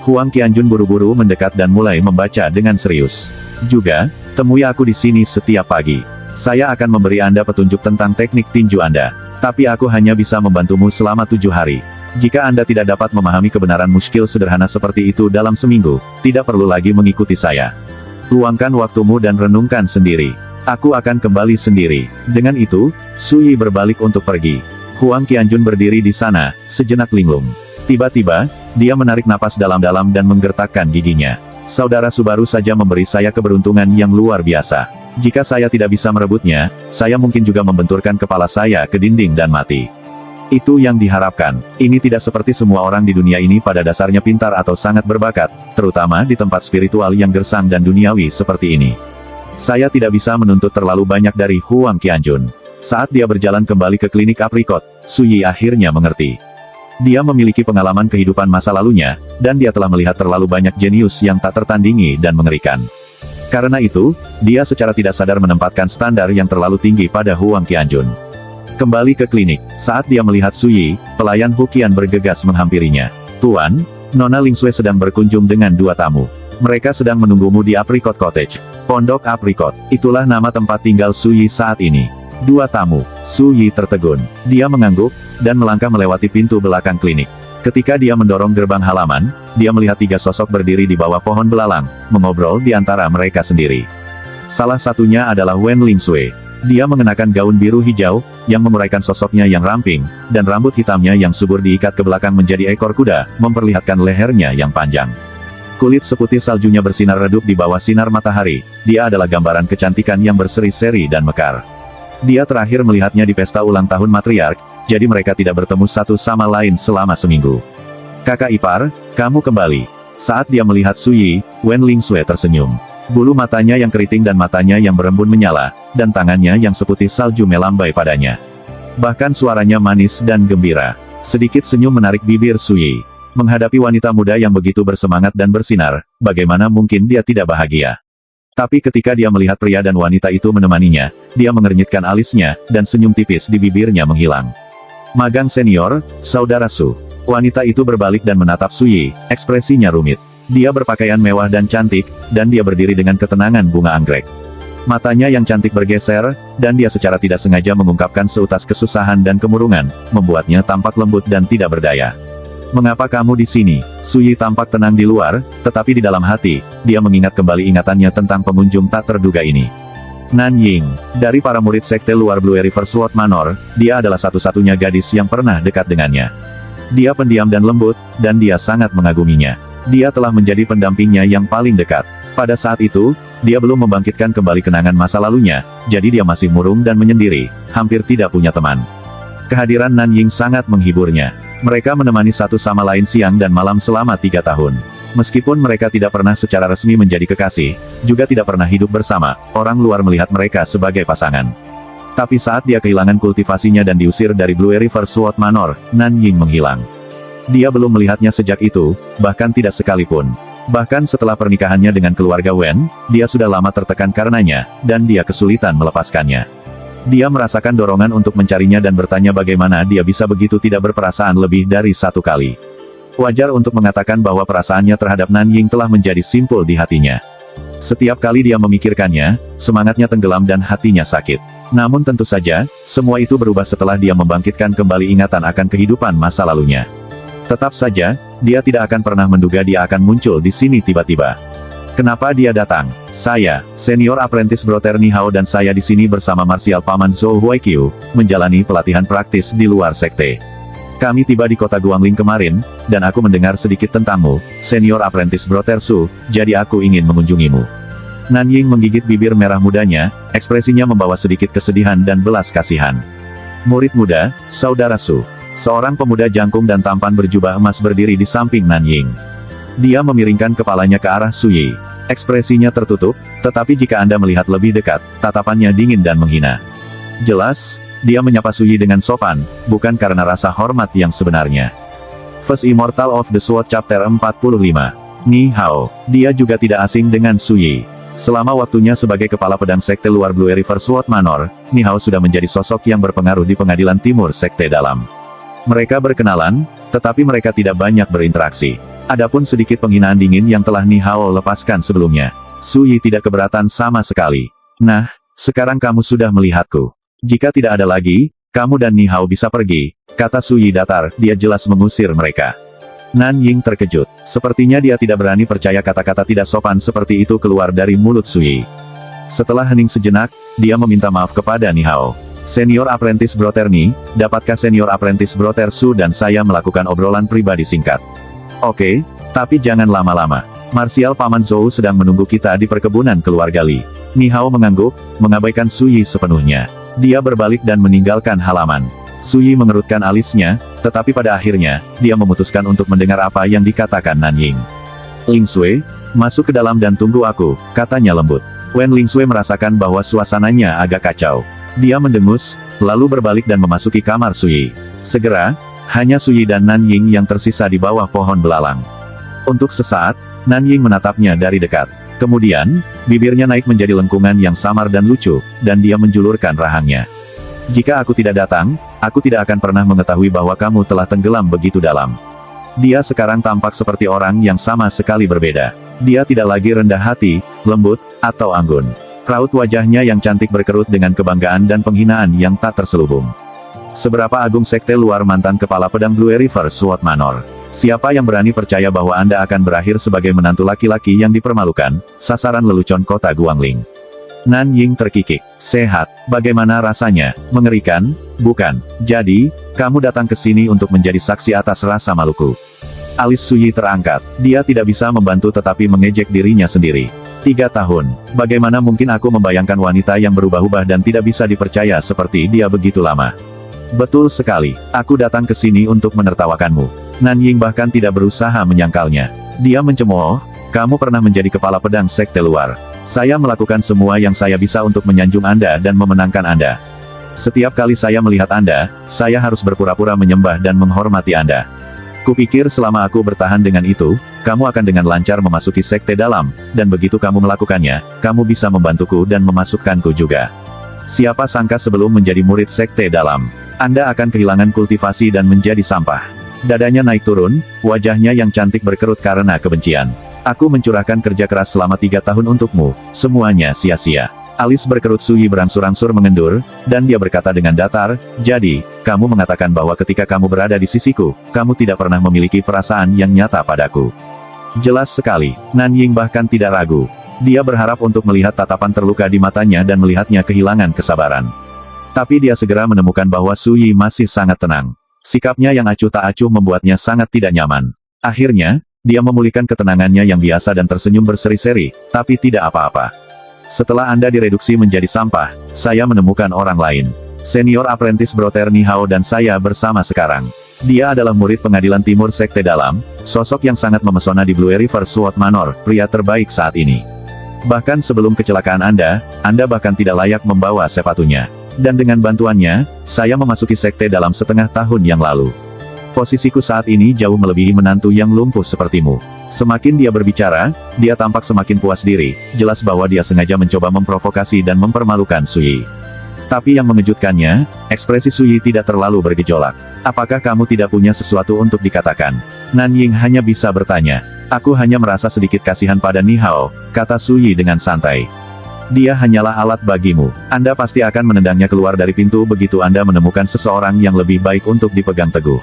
Huang Qianjun buru-buru mendekat dan mulai membaca dengan serius. "Juga, temui aku di sini setiap pagi. Saya akan memberi Anda petunjuk tentang teknik tinju Anda. Tapi aku hanya bisa membantumu selama 7 hari. Jika Anda tidak dapat memahami kebenaran muskil sederhana seperti itu dalam seminggu, tidak perlu lagi mengikuti saya. Luangkan waktumu dan renungkan sendiri. Aku akan kembali sendiri." Dengan itu, Su Yi berbalik untuk pergi. Huang Qianjun berdiri di sana, sejenak linglung. Tiba-tiba, dia menarik napas dalam-dalam dan menggertakkan giginya. "Saudara Su baru saja memberi saya keberuntungan yang luar biasa. Jika saya tidak bisa merebutnya, saya mungkin juga membenturkan kepala saya ke dinding dan mati. Itu yang diharapkan. Ini tidak seperti semua orang di dunia ini pada dasarnya pintar atau sangat berbakat, terutama di tempat spiritual yang gersang dan duniawi seperti ini. Saya tidak bisa menuntut terlalu banyak dari Huang Qianjun." Saat dia berjalan kembali ke klinik aprikot, Su Yi akhirnya mengerti. Dia memiliki pengalaman kehidupan masa lalunya, dan dia telah melihat terlalu banyak jenius yang tak tertandingi dan mengerikan. Karena itu, dia secara tidak sadar menempatkan standar yang terlalu tinggi pada Huang Qianjun. Kembali ke klinik, saat dia melihat Su Yi, pelayan Huqian bergegas menghampirinya. "Tuan, Nona Ling Sui sedang berkunjung dengan 2 tamu." Mereka sedang menunggumu di Apricot Cottage. Pondok Apricot. Itulah nama tempat tinggal Su Yi saat ini. 2 tamu. Su Yi tertegun. Dia mengangguk, dan melangkah melewati pintu belakang klinik. Ketika dia mendorong gerbang halaman, dia melihat 3 sosok berdiri di bawah pohon belalang, mengobrol di antara mereka sendiri. Salah satunya adalah Wen Lingsui. Dia mengenakan gaun biru hijau, yang menguraikan sosoknya yang ramping, dan rambut hitamnya yang subur diikat ke belakang menjadi ekor kuda, memperlihatkan lehernya yang panjang. Kulit seputih saljunya bersinar redup di bawah sinar matahari. Dia adalah gambaran kecantikan yang berseri-seri dan mekar. Dia terakhir melihatnya di pesta ulang tahun matriark, jadi mereka tidak bertemu satu sama lain selama seminggu. Kakak ipar, kamu kembali. Saat dia melihat Su Yi, Wen Lingsui tersenyum. Bulu matanya yang keriting dan matanya yang berembun menyala, dan tangannya yang seputih salju melambai padanya. Bahkan suaranya manis dan gembira. Sedikit senyum menarik bibir Su Yi. Menghadapi wanita muda yang begitu bersemangat dan bersinar, bagaimana mungkin dia tidak bahagia? Tapi ketika dia melihat pria dan wanita itu menemaninya, dia mengernyitkan alisnya, dan senyum tipis di bibirnya menghilang. Magang senior, saudara Su. Wanita itu berbalik dan menatap Su Yi, ekspresinya rumit. Dia berpakaian mewah dan cantik, dan dia berdiri dengan ketenangan bunga anggrek. Matanya yang cantik bergeser, dan dia secara tidak sengaja mengungkapkan seutas kesusahan dan kemurungan, membuatnya tampak lembut dan tidak berdaya. Mengapa kamu di sini? Su Yi tampak tenang di luar, tetapi di dalam hati, dia mengingat kembali ingatannya tentang pengunjung tak terduga ini. Nan Ying, dari para murid sekte luar Blue River Sword Manor, dia adalah satu-satunya gadis yang pernah dekat dengannya. Dia pendiam dan lembut, dan dia sangat mengaguminya. Dia telah menjadi pendampingnya yang paling dekat. Pada saat itu, dia belum membangkitkan kembali kenangan masa lalunya, jadi dia masih murung dan menyendiri, hampir tidak punya teman. Kehadiran Nan Ying sangat menghiburnya. Mereka menemani satu sama lain siang dan malam selama 3 tahun. Meskipun mereka tidak pernah secara resmi menjadi kekasih, juga tidak pernah hidup bersama, orang luar melihat mereka sebagai pasangan. Tapi saat dia kehilangan kultivasinya dan diusir dari Blue River Sword Manor, Nan Ying menghilang. Dia belum melihatnya sejak itu, bahkan tidak sekalipun. Bahkan setelah pernikahannya dengan keluarga Wen, dia sudah lama tertekan karenanya, dan dia kesulitan melepaskannya. Dia merasakan dorongan untuk mencarinya dan bertanya bagaimana dia bisa begitu tidak berperasaan lebih dari 1 kali. Wajar untuk mengatakan bahwa perasaannya terhadap Nan Ying telah menjadi simpul di hatinya. Setiap kali dia memikirkannya, semangatnya tenggelam dan hatinya sakit. Namun tentu saja, semua itu berubah setelah dia membangkitkan kembali ingatan akan kehidupan masa lalunya. Tetap saja, dia tidak akan pernah menduga dia akan muncul di sini tiba-tiba. Kenapa dia datang? Saya, Senior Apprentice Brother Ni Hao dan saya di sini bersama Marsial Paman Zhou Huaiqiu, menjalani pelatihan praktis di luar sekte. Kami tiba di kota Guangling kemarin, dan aku mendengar sedikit tentangmu, Senior Apprentice Brother Su, jadi aku ingin mengunjungimu. Nan Ying menggigit bibir merah mudanya, ekspresinya membawa sedikit kesedihan dan belas kasihan. Murid muda, Saudara Su. Seorang pemuda jangkung dan tampan berjubah emas berdiri di samping Nan Ying. Dia memiringkan kepalanya ke arah Su Yi. Ekspresinya tertutup, tetapi jika Anda melihat lebih dekat, tatapannya dingin dan menghina. Jelas, dia menyapa Su Yi dengan sopan, bukan karena rasa hormat yang sebenarnya. First Immortal of the Sword Chapter 45. Ni Hao. Dia juga tidak asing dengan Su Yi. Selama waktunya sebagai kepala pedang sekte luar Blue River Sword Manor, Ni Hao sudah menjadi sosok yang berpengaruh di pengadilan timur sekte dalam. Mereka berkenalan, tetapi mereka tidak banyak berinteraksi. Adapun sedikit penghinaan dingin yang telah Ni Hao lepaskan sebelumnya, Su Yi tidak keberatan sama sekali. Nah, sekarang kamu sudah melihatku. Jika tidak ada lagi, kamu dan Ni Hao bisa pergi, kata Su Yi datar, dia jelas mengusir mereka. Nan Ying terkejut. Sepertinya dia tidak berani percaya kata-kata tidak sopan seperti itu keluar dari mulut Su Yi. Setelah hening sejenak, dia meminta maaf kepada Ni Hao. Senior Apprentice Brother Ni, dapatkah Senior Apprentice Brother Su dan saya melakukan obrolan pribadi singkat? Oke, tapi jangan lama-lama. Marsial Paman Zhou sedang menunggu kita di perkebunan keluarga Li. Ni Hao mengangguk, mengabaikan Su Yi sepenuhnya. Dia berbalik dan meninggalkan halaman. Su Yi mengerutkan alisnya, tetapi pada akhirnya, dia memutuskan untuk mendengar apa yang dikatakan Nan Ying. Lingsui, masuk ke dalam dan tunggu aku, katanya lembut. Wen Lingsui merasakan bahwa suasananya agak kacau. Dia mendengus, lalu berbalik dan memasuki kamar Su Yi. Segera, hanya Su Yi dan Nan Ying yang tersisa di bawah pohon belalang. Untuk sesaat, Nan Ying menatapnya dari dekat. Kemudian, bibirnya naik menjadi lengkungan yang samar dan lucu, dan dia menjulurkan rahangnya. Jika aku tidak datang, aku tidak akan pernah mengetahui bahwa kamu telah tenggelam begitu dalam. Dia sekarang tampak seperti orang yang sama sekali berbeda. Dia tidak lagi rendah hati, lembut, atau anggun. Raut wajahnya yang cantik berkerut dengan kebanggaan dan penghinaan yang tak terselubung. Seberapa agung sekte luar mantan kepala pedang Blue River Sword Manor? Siapa yang berani percaya bahwa Anda akan berakhir sebagai menantu laki-laki yang dipermalukan, sasaran lelucon kota Guangling? Nan Ying terkikik. Sehat, bagaimana rasanya? Mengerikan, bukan? Jadi, kamu datang ke sini untuk menjadi saksi atas rasa maluku. Alis Suyi terangkat. Dia tidak bisa membantu tetapi mengejek dirinya sendiri. 3 tahun. Bagaimana mungkin aku membayangkan wanita yang berubah-ubah dan tidak bisa dipercaya seperti dia begitu lama? Betul sekali. Aku datang ke sini untuk menertawakanmu. Nan Ying bahkan tidak berusaha menyangkalnya. Dia mencemooh, kamu pernah menjadi kepala pedang sekte luar. Saya melakukan semua yang saya bisa untuk menyanjung Anda dan memenangkan Anda. Setiap kali saya melihat Anda, saya harus berpura-pura menyembah dan menghormati Anda. Kupikir selama aku bertahan dengan itu, kamu akan dengan lancar memasuki sekte dalam, dan begitu kamu melakukannya, kamu bisa membantuku dan memasukkanku juga. Siapa sangka sebelum menjadi murid sekte dalam, Anda akan kehilangan kultivasi dan menjadi sampah. Dadanya naik turun, wajahnya yang cantik berkerut karena kebencian. Aku mencurahkan kerja keras selama 3 tahun untukmu, semuanya sia-sia. Alis berkerut Suyi berangsur-angsur mengendur, dan dia berkata dengan datar, jadi, kamu mengatakan bahwa ketika kamu berada di sisiku, kamu tidak pernah memiliki perasaan yang nyata padaku. Jelas sekali, Nan Ying bahkan tidak ragu. Dia berharap untuk melihat tatapan terluka di matanya dan melihatnya kehilangan kesabaran. Tapi dia segera menemukan bahwa Suyi masih sangat tenang. Sikapnya yang acuh tak acuh membuatnya sangat tidak nyaman. Akhirnya, dia memulihkan ketenangannya yang biasa dan tersenyum berseri-seri, tapi tidak apa-apa. Setelah Anda direduksi menjadi sampah, saya menemukan orang lain. Senior apprentice Brother Nihao dan saya bersama sekarang. Dia adalah murid pengadilan timur sekte dalam, sosok yang sangat memesona di Blue River Sword Manor, pria terbaik saat ini. Bahkan sebelum kecelakaan Anda bahkan tidak layak membawa sepatunya. Dan dengan bantuannya, saya memasuki sekte dalam setengah tahun yang lalu. Posisiku saat ini jauh melebihi menantu yang lumpuh sepertimu. Semakin dia berbicara, dia tampak semakin puas diri, jelas bahwa dia sengaja mencoba memprovokasi dan mempermalukan Suyi. Tapi yang mengejutkannya, ekspresi Suyi tidak terlalu bergejolak. Apakah kamu tidak punya sesuatu untuk dikatakan? Nan Ying hanya bisa bertanya. Aku hanya merasa sedikit kasihan pada Nihao, kata Suyi dengan santai. Dia hanyalah alat bagimu. Anda pasti akan menendangnya keluar dari pintu begitu Anda menemukan seseorang yang lebih baik untuk dipegang teguh.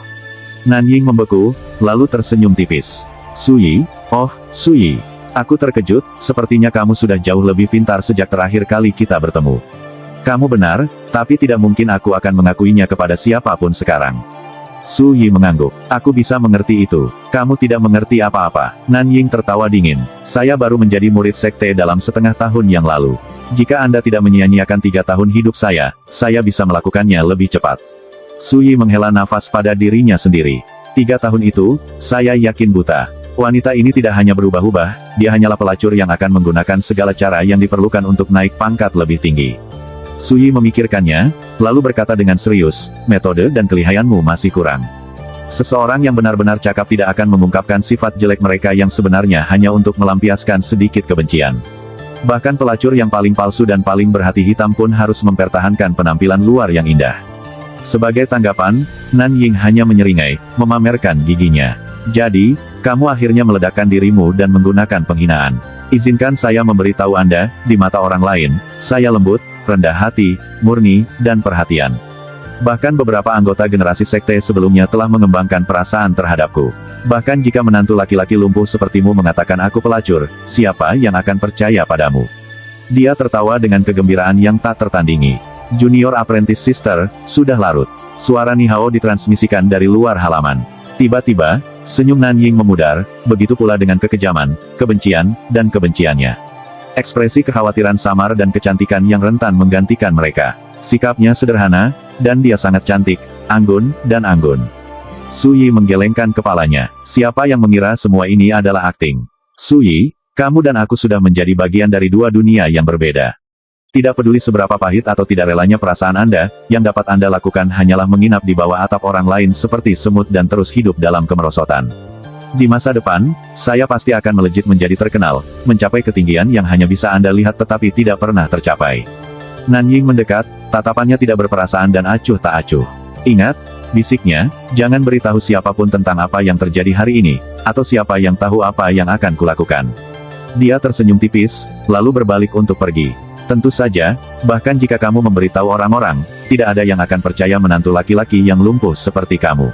Nan Ying membeku, lalu tersenyum tipis. Suyi, oh, Suyi. Aku terkejut, sepertinya kamu sudah jauh lebih pintar sejak terakhir kali kita bertemu. Kamu benar, tapi tidak mungkin aku akan mengakuinya kepada siapapun sekarang. Suyi mengangguk. Aku bisa mengerti itu. Kamu tidak mengerti apa-apa. Nan Ying tertawa dingin. Saya baru menjadi murid sekte dalam setengah tahun yang lalu. Jika Anda tidak menyia-nyiakan 3 tahun hidup saya bisa melakukannya lebih cepat. Suyi menghela nafas pada dirinya sendiri. 3 tahun itu, saya yakin buta. Wanita ini tidak hanya berubah-ubah, dia hanyalah pelacur yang akan menggunakan segala cara yang diperlukan untuk naik pangkat lebih tinggi. Suyi memikirkannya, lalu berkata dengan serius, metode dan kelihayanmu masih kurang. Seseorang yang benar-benar cakap tidak akan mengungkapkan sifat jelek mereka yang sebenarnya hanya untuk melampiaskan sedikit kebencian. Bahkan pelacur yang paling palsu dan paling berhati hitam pun harus mempertahankan penampilan luar yang indah. Sebagai tanggapan, Nan Ying hanya menyeringai, memamerkan giginya. Jadi, kamu akhirnya meledakkan dirimu dan menggunakan penghinaan. Izinkan saya memberitahu Anda, di mata orang lain, saya lembut, rendah hati, murni, dan perhatian. Bahkan beberapa anggota generasi sekte sebelumnya telah mengembangkan perasaan terhadapku. Bahkan jika menantu laki-laki lumpuh sepertimu mengatakan aku pelacur, siapa yang akan percaya padamu? Dia tertawa dengan kegembiraan yang tak tertandingi. Junior Apprentice Sister, sudah larut. Suara Nihao ditransmisikan dari luar halaman. Tiba-tiba, senyum Nan Ying memudar, begitu pula dengan kekejaman, kebencian, dan kebenciannya. Ekspresi kekhawatiran samar dan kecantikan yang rentan menggantikan mereka. Sikapnya sederhana, dan dia sangat cantik, anggun, dan anggun. Suyi menggelengkan kepalanya. Siapa yang mengira semua ini adalah akting? Suyi, kamu dan aku sudah menjadi bagian dari 2 dunia yang berbeda. Tidak peduli seberapa pahit atau tidak relanya perasaan Anda, yang dapat Anda lakukan hanyalah menginap di bawah atap orang lain seperti semut dan terus hidup dalam kemerosotan. Di masa depan, saya pasti akan melejit menjadi terkenal, mencapai ketinggian yang hanya bisa Anda lihat tetapi tidak pernah tercapai. Nan Ying mendekat, tatapannya tidak berperasaan dan acuh tak acuh. Ingat, bisiknya, jangan beritahu siapapun tentang apa yang terjadi hari ini, atau siapa yang tahu apa yang akan kulakukan. Dia tersenyum tipis, lalu berbalik untuk pergi. Tentu saja, bahkan jika kamu memberitahu orang-orang, tidak ada yang akan percaya menantu laki-laki yang lumpuh seperti kamu.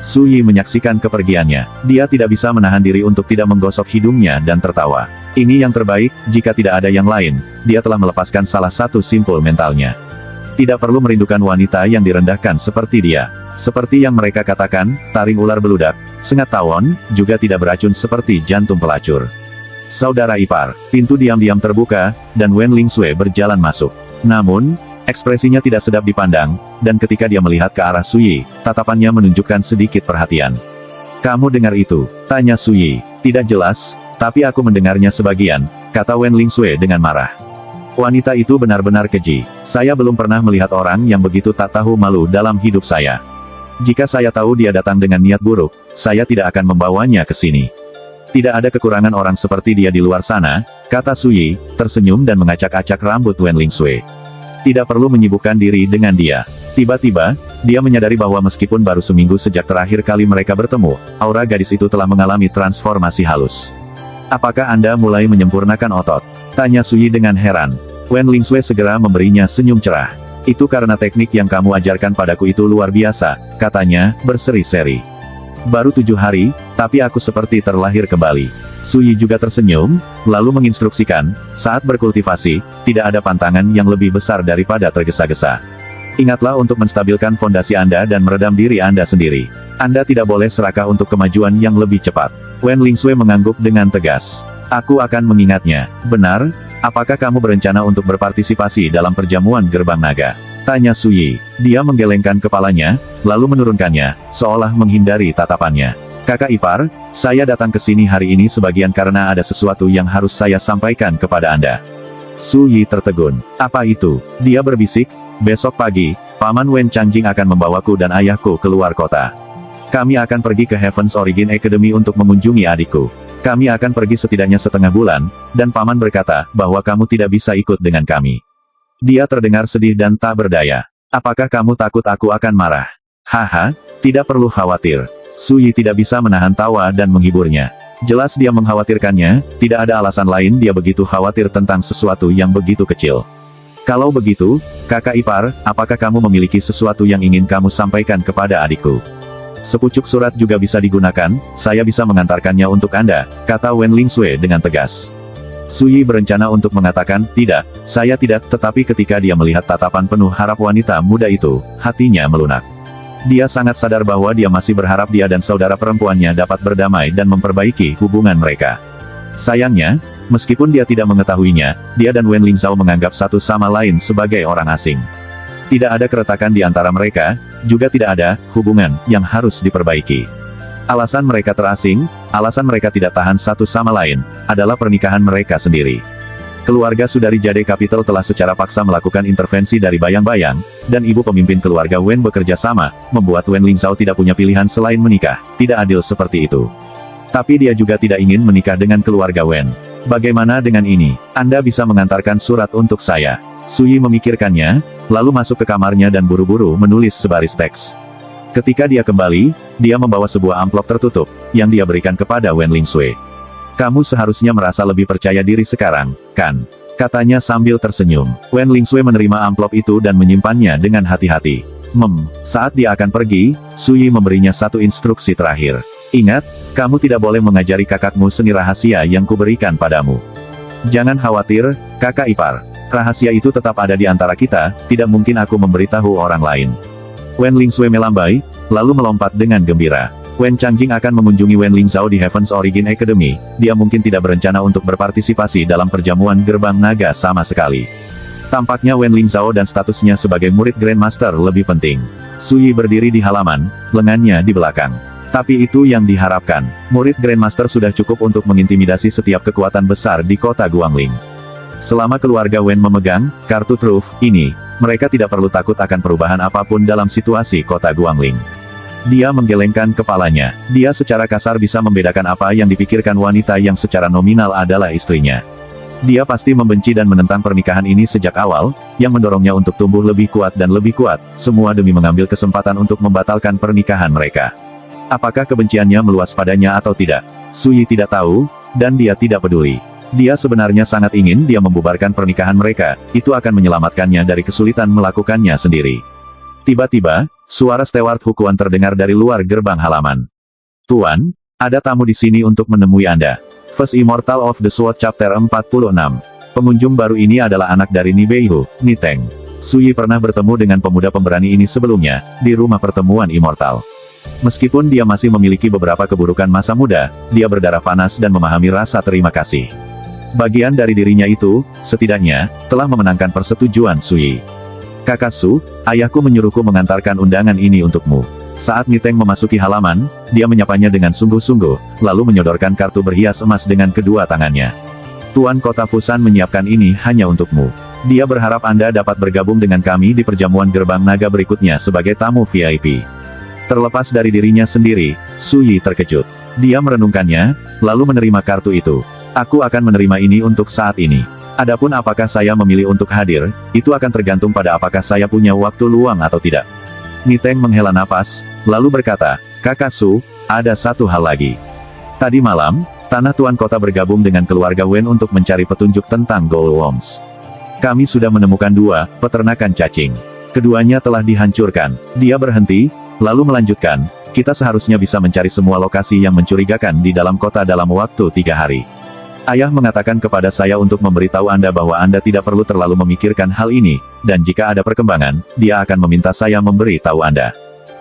Su Yi menyaksikan kepergiannya. Dia tidak bisa menahan diri untuk tidak menggosok hidungnya dan tertawa. Ini yang terbaik, jika tidak ada yang lain, dia telah melepaskan salah satu simpul mentalnya. Tidak perlu merindukan wanita yang direndahkan seperti dia. Seperti yang mereka katakan, taring ular beludak, sengat tawon, juga tidak beracun seperti jantung pelacur. Saudara ipar, pintu diam-diam terbuka, dan Wen Lingsue berjalan masuk. Namun, ekspresinya tidak sedap dipandang, dan ketika dia melihat ke arah Su Yi, tatapannya menunjukkan sedikit perhatian. "Kamu dengar itu?" tanya Su Yi. "Tidak jelas, tapi aku mendengarnya sebagian," kata Wen Lingsue dengan marah. "Wanita itu benar-benar keji. Saya belum pernah melihat orang yang begitu tak tahu malu dalam hidup saya. Jika saya tahu dia datang dengan niat buruk, saya tidak akan membawanya ke sini. Tidak ada kekurangan orang seperti dia di luar sana," kata Su Yi, tersenyum dan mengacak-acak rambut Wen Lingsue. Tidak perlu menyibukkan diri dengan dia. Tiba-tiba, dia menyadari bahwa meskipun baru seminggu sejak terakhir kali mereka bertemu, aura gadis itu telah mengalami transformasi halus. "Apakah Anda mulai menyempurnakan otot?" tanya Su Yi dengan heran. Wen Lingsue segera memberinya senyum cerah. "Itu karena teknik yang kamu ajarkan padaku itu luar biasa," katanya, berseri-seri. "Baru 7 hari, tapi aku seperti terlahir kembali." Su Yi juga tersenyum, lalu menginstruksikan, "Saat berkultivasi, tidak ada pantangan yang lebih besar daripada tergesa-gesa. Ingatlah untuk menstabilkan fondasi Anda dan meredam diri Anda sendiri. Anda tidak boleh serakah untuk kemajuan yang lebih cepat." Wen Lingsue mengangguk dengan tegas. "Aku akan mengingatnya." "Benar, apakah kamu berencana untuk berpartisipasi dalam perjamuan gerbang naga?" tanya Su Yi. Dia menggelengkan kepalanya, lalu menurunkannya, seolah menghindari tatapannya. "Kakak ipar, saya datang ke sini hari ini sebagian karena ada sesuatu yang harus saya sampaikan kepada Anda." Su Yi tertegun. "Apa itu?" dia berbisik. "Besok pagi, Paman Wen Changjing akan membawaku dan ayahku keluar kota. Kami akan pergi ke Heaven's Origin Academy untuk mengunjungi adikku. Kami akan pergi setidaknya setengah bulan, dan Paman berkata bahwa kamu tidak bisa ikut dengan kami." Dia terdengar sedih dan tak berdaya. "Apakah kamu takut aku akan marah?" "Haha, tidak perlu khawatir." Su Yi tidak bisa menahan tawa dan menghiburnya. Jelas dia mengkhawatirkannya, tidak ada alasan lain dia begitu khawatir tentang sesuatu yang begitu kecil. "Kalau begitu, kakak ipar, apakah kamu memiliki sesuatu yang ingin kamu sampaikan kepada adikku?" "Sepucuk surat juga bisa digunakan, saya bisa mengantarkannya untuk Anda," kata Wen Lingsue dengan tegas. Su Yi berencana untuk mengatakan, "Tidak, saya tidak," tetapi ketika dia melihat tatapan penuh harap wanita muda itu, hatinya melunak. Dia sangat sadar bahwa dia masih berharap dia dan saudara perempuannya dapat berdamai dan memperbaiki hubungan mereka. Sayangnya, meskipun dia tidak mengetahuinya, dia dan Wen Lingzhao menganggap satu sama lain sebagai orang asing. Tidak ada keretakan di antara mereka, juga tidak ada hubungan yang harus diperbaiki. Alasan mereka terasing, alasan mereka tidak tahan satu sama lain, adalah pernikahan mereka sendiri. Keluarga Sudari Jade Capital telah secara paksa melakukan intervensi dari bayang-bayang, dan ibu pemimpin keluarga Wen bekerja sama, membuat Wen Lingzhao tidak punya pilihan selain menikah. Tidak adil seperti itu. Tapi dia juga tidak ingin menikah dengan keluarga Wen. "Bagaimana dengan ini? Anda bisa mengantarkan surat untuk saya." Su Yi memikirkannya, lalu masuk ke kamarnya dan buru-buru menulis sebaris teks. Ketika dia kembali, dia membawa sebuah amplop tertutup, yang dia berikan kepada Wen Lingsue. "Kamu seharusnya merasa lebih percaya diri sekarang, kan?" katanya sambil tersenyum. Wen Lingsue menerima amplop itu dan menyimpannya dengan hati-hati. Saat dia akan pergi, Su Yi memberinya satu instruksi terakhir. "Ingat, kamu tidak boleh mengajari kakakmu seni rahasia yang kuberikan padamu. Jangan khawatir, kakak ipar. Rahasia itu tetap ada di antara kita, tidak mungkin aku memberitahu orang lain." Wen Lingsue melambai, lalu melompat dengan gembira. Wen Changjing akan mengunjungi Wen Lingzhao di Heaven's Origin Academy, dia mungkin tidak berencana untuk berpartisipasi dalam perjamuan gerbang naga sama sekali. Tampaknya Wen Lingzhao dan statusnya sebagai murid Grandmaster lebih penting. Su Yi berdiri di halaman, lengannya di belakang. Tapi itu yang diharapkan. Murid Grandmaster sudah cukup untuk mengintimidasi setiap kekuatan besar di kota Guangling. Selama keluarga Wen memegang kartu truf ini, mereka tidak perlu takut akan perubahan apapun dalam situasi kota Guangling. Dia menggelengkan kepalanya. Dia secara kasar bisa membedakan apa yang dipikirkan wanita yang secara nominal adalah istrinya. Dia pasti membenci dan menentang pernikahan ini sejak awal, yang mendorongnya untuk tumbuh lebih kuat dan lebih kuat, semua demi mengambil kesempatan untuk membatalkan pernikahan mereka. Apakah kebenciannya meluas padanya atau tidak? Sui tidak tahu, dan dia tidak peduli. Dia sebenarnya sangat ingin dia membubarkan pernikahan mereka, itu akan menyelamatkannya dari kesulitan melakukannya sendiri. Tiba-tiba, suara steward Hukuan terdengar dari luar gerbang halaman. "Tuan, ada tamu di sini untuk menemui Anda." First Immortal of the Sword Chapter 46. Pengunjung baru ini adalah anak dari Ni Beihu, Ni Teng. Sui pernah bertemu dengan pemuda pemberani ini sebelumnya, di rumah pertemuan Immortal. Meskipun dia masih memiliki beberapa keburukan masa muda, dia berdarah panas dan memahami rasa terima kasih. Bagian dari dirinya itu, setidaknya, telah memenangkan persetujuan Sui. "Kakak Su, ayahku menyuruhku mengantarkan undangan ini untukmu." Saat Ni Teng memasuki halaman, dia menyapanya dengan sungguh-sungguh, lalu menyodorkan kartu berhias emas dengan kedua tangannya. "Tuan Kota Fusan menyiapkan ini hanya untukmu. Dia berharap Anda dapat bergabung dengan kami di perjamuan gerbang naga berikutnya sebagai tamu VIP." Terlepas dari dirinya sendiri, Sui terkejut. Dia merenungkannya, lalu menerima kartu itu. "Aku akan menerima ini untuk saat ini. Adapun apakah saya memilih untuk hadir, itu akan tergantung pada apakah saya punya waktu luang atau tidak." Ni Teng menghela napas, lalu berkata, "Kakak Su, ada satu hal lagi. Tadi malam, Tanah Tuan Kota bergabung dengan keluarga Wen untuk mencari petunjuk tentang Gold Worms. Kami sudah menemukan 2 peternakan cacing. Keduanya telah dihancurkan." Dia berhenti, lalu melanjutkan, "Kita seharusnya bisa mencari semua lokasi yang mencurigakan di dalam kota dalam waktu 3 hari. Ayah mengatakan kepada saya untuk memberitahu Anda bahwa Anda tidak perlu terlalu memikirkan hal ini, dan jika ada perkembangan, dia akan meminta saya memberi tahu Anda."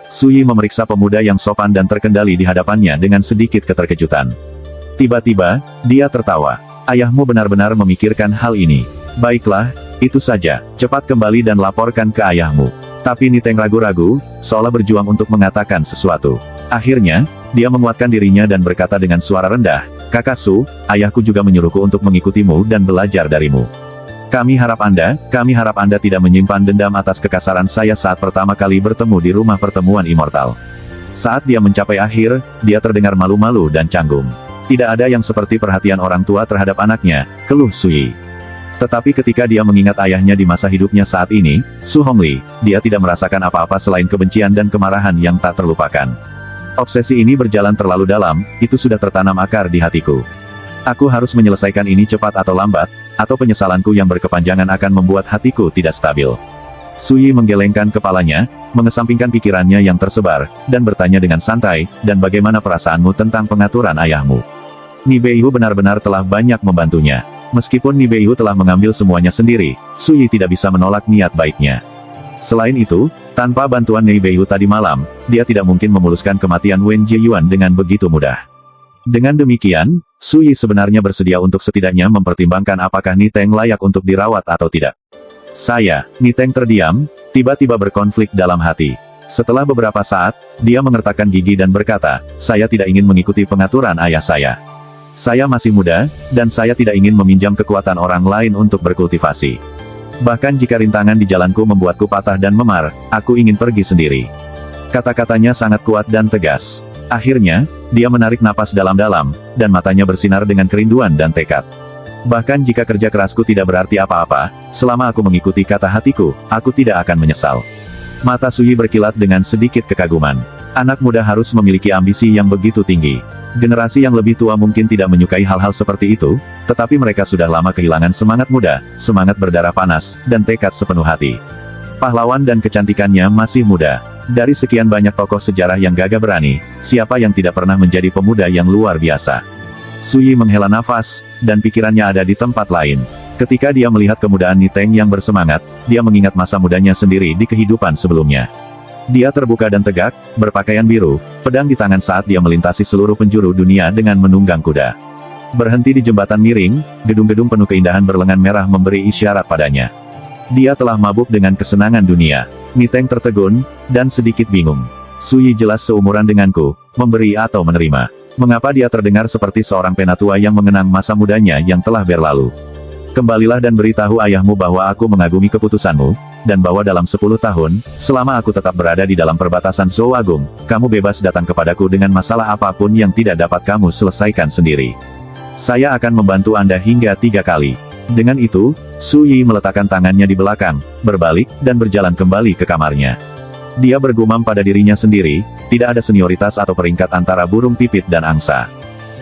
Sui memeriksa pemuda yang sopan dan terkendali di hadapannya dengan sedikit keterkejutan. Tiba-tiba, dia tertawa. "Ayahmu benar-benar memikirkan hal ini. Baiklah, itu saja, cepat kembali dan laporkan ke ayahmu." Tapi Ni Teng ragu-ragu, seolah berjuang untuk mengatakan sesuatu. Akhirnya, dia menguatkan dirinya dan berkata dengan suara rendah, "Kakak Su, ayahku juga menyuruhku untuk mengikutimu dan belajar darimu. Kami harap Anda tidak menyimpan dendam atas kekasaran saya saat pertama kali bertemu di rumah pertemuan Immortal." Saat dia mencapai akhir, dia terdengar malu-malu dan canggung. Tidak ada yang seperti perhatian orang tua terhadap anaknya, keluh Sui. Tetapi ketika dia mengingat ayahnya di masa hidupnya saat ini, Su Hongli, dia tidak merasakan apa-apa selain kebencian dan kemarahan yang tak terlupakan. "Obsesi ini berjalan terlalu dalam, itu sudah tertanam akar di hatiku. Aku harus menyelesaikan ini cepat atau lambat, atau penyesalanku yang berkepanjangan akan membuat hatiku tidak stabil." Sui menggelengkan kepalanya, mengesampingkan pikirannya yang tersebar, dan bertanya dengan santai, "Dan bagaimana perasaanmu tentang pengaturan ayahmu?" Ni Beihu benar-benar telah banyak membantunya. Meskipun Ni Beihu telah mengambil semuanya sendiri, Sui tidak bisa menolak niat baiknya. Selain itu, tanpa bantuan Ni Beihu tadi malam, dia tidak mungkin memuluskan kematian Wen Jieyuan dengan begitu mudah. Dengan demikian, Sui sebenarnya bersedia untuk setidaknya mempertimbangkan apakah Ni Teng layak untuk dirawat atau tidak. Ni Teng terdiam, tiba-tiba berkonflik dalam hati. Setelah beberapa saat, dia mengertakkan gigi dan berkata, "Saya tidak ingin mengikuti pengaturan ayah saya. Saya masih muda, dan saya tidak ingin meminjam kekuatan orang lain untuk berkultivasi. Bahkan jika rintangan di jalanku membuatku patah dan memar, aku ingin pergi sendiri." Kata-katanya sangat kuat dan tegas. Akhirnya, dia menarik napas dalam-dalam, dan matanya bersinar dengan kerinduan dan tekad. "Bahkan jika kerja kerasku tidak berarti apa-apa, selama aku mengikuti kata hatiku, aku tidak akan menyesal." Mata Sui berkilat dengan sedikit kekaguman. Anak muda harus memiliki ambisi yang begitu tinggi. Generasi yang lebih tua mungkin tidak menyukai hal-hal seperti itu, tetapi mereka sudah lama kehilangan semangat muda, semangat berdarah panas, dan tekad sepenuh hati. Pahlawan dan kecantikannya masih muda. Dari sekian banyak tokoh sejarah yang gagah berani, siapa yang tidak pernah menjadi pemuda yang luar biasa? Sui menghela nafas, dan pikirannya ada di tempat lain. Ketika dia melihat kemudaan Ni Teng yang bersemangat, dia mengingat masa mudanya sendiri di kehidupan sebelumnya. Dia terbuka dan tegak, berpakaian biru, pedang di tangan saat dia melintasi seluruh penjuru dunia dengan menunggang kuda. Berhenti di jembatan miring, gedung-gedung penuh keindahan berlengan merah memberi isyarat padanya. Dia telah mabuk dengan kesenangan dunia. Ni Teng tertegun, dan sedikit bingung. Sui jelas seumuran denganku, memberi atau menerima. Mengapa dia terdengar seperti seorang penatua yang mengenang masa mudanya yang telah berlalu? "Kembalilah dan beritahu ayahmu bahwa aku mengagumi keputusanmu, dan bahwa dalam 10 tahun, selama aku tetap berada di dalam perbatasan Zhou Agung, kamu bebas datang kepadaku dengan masalah apapun yang tidak dapat kamu selesaikan sendiri. Saya akan membantu Anda hingga 3 kali. Dengan itu, Su Yi meletakkan tangannya di belakang, berbalik, dan berjalan kembali ke kamarnya. Dia bergumam pada dirinya sendiri, tidak ada senioritas atau peringkat antara burung pipit dan angsa.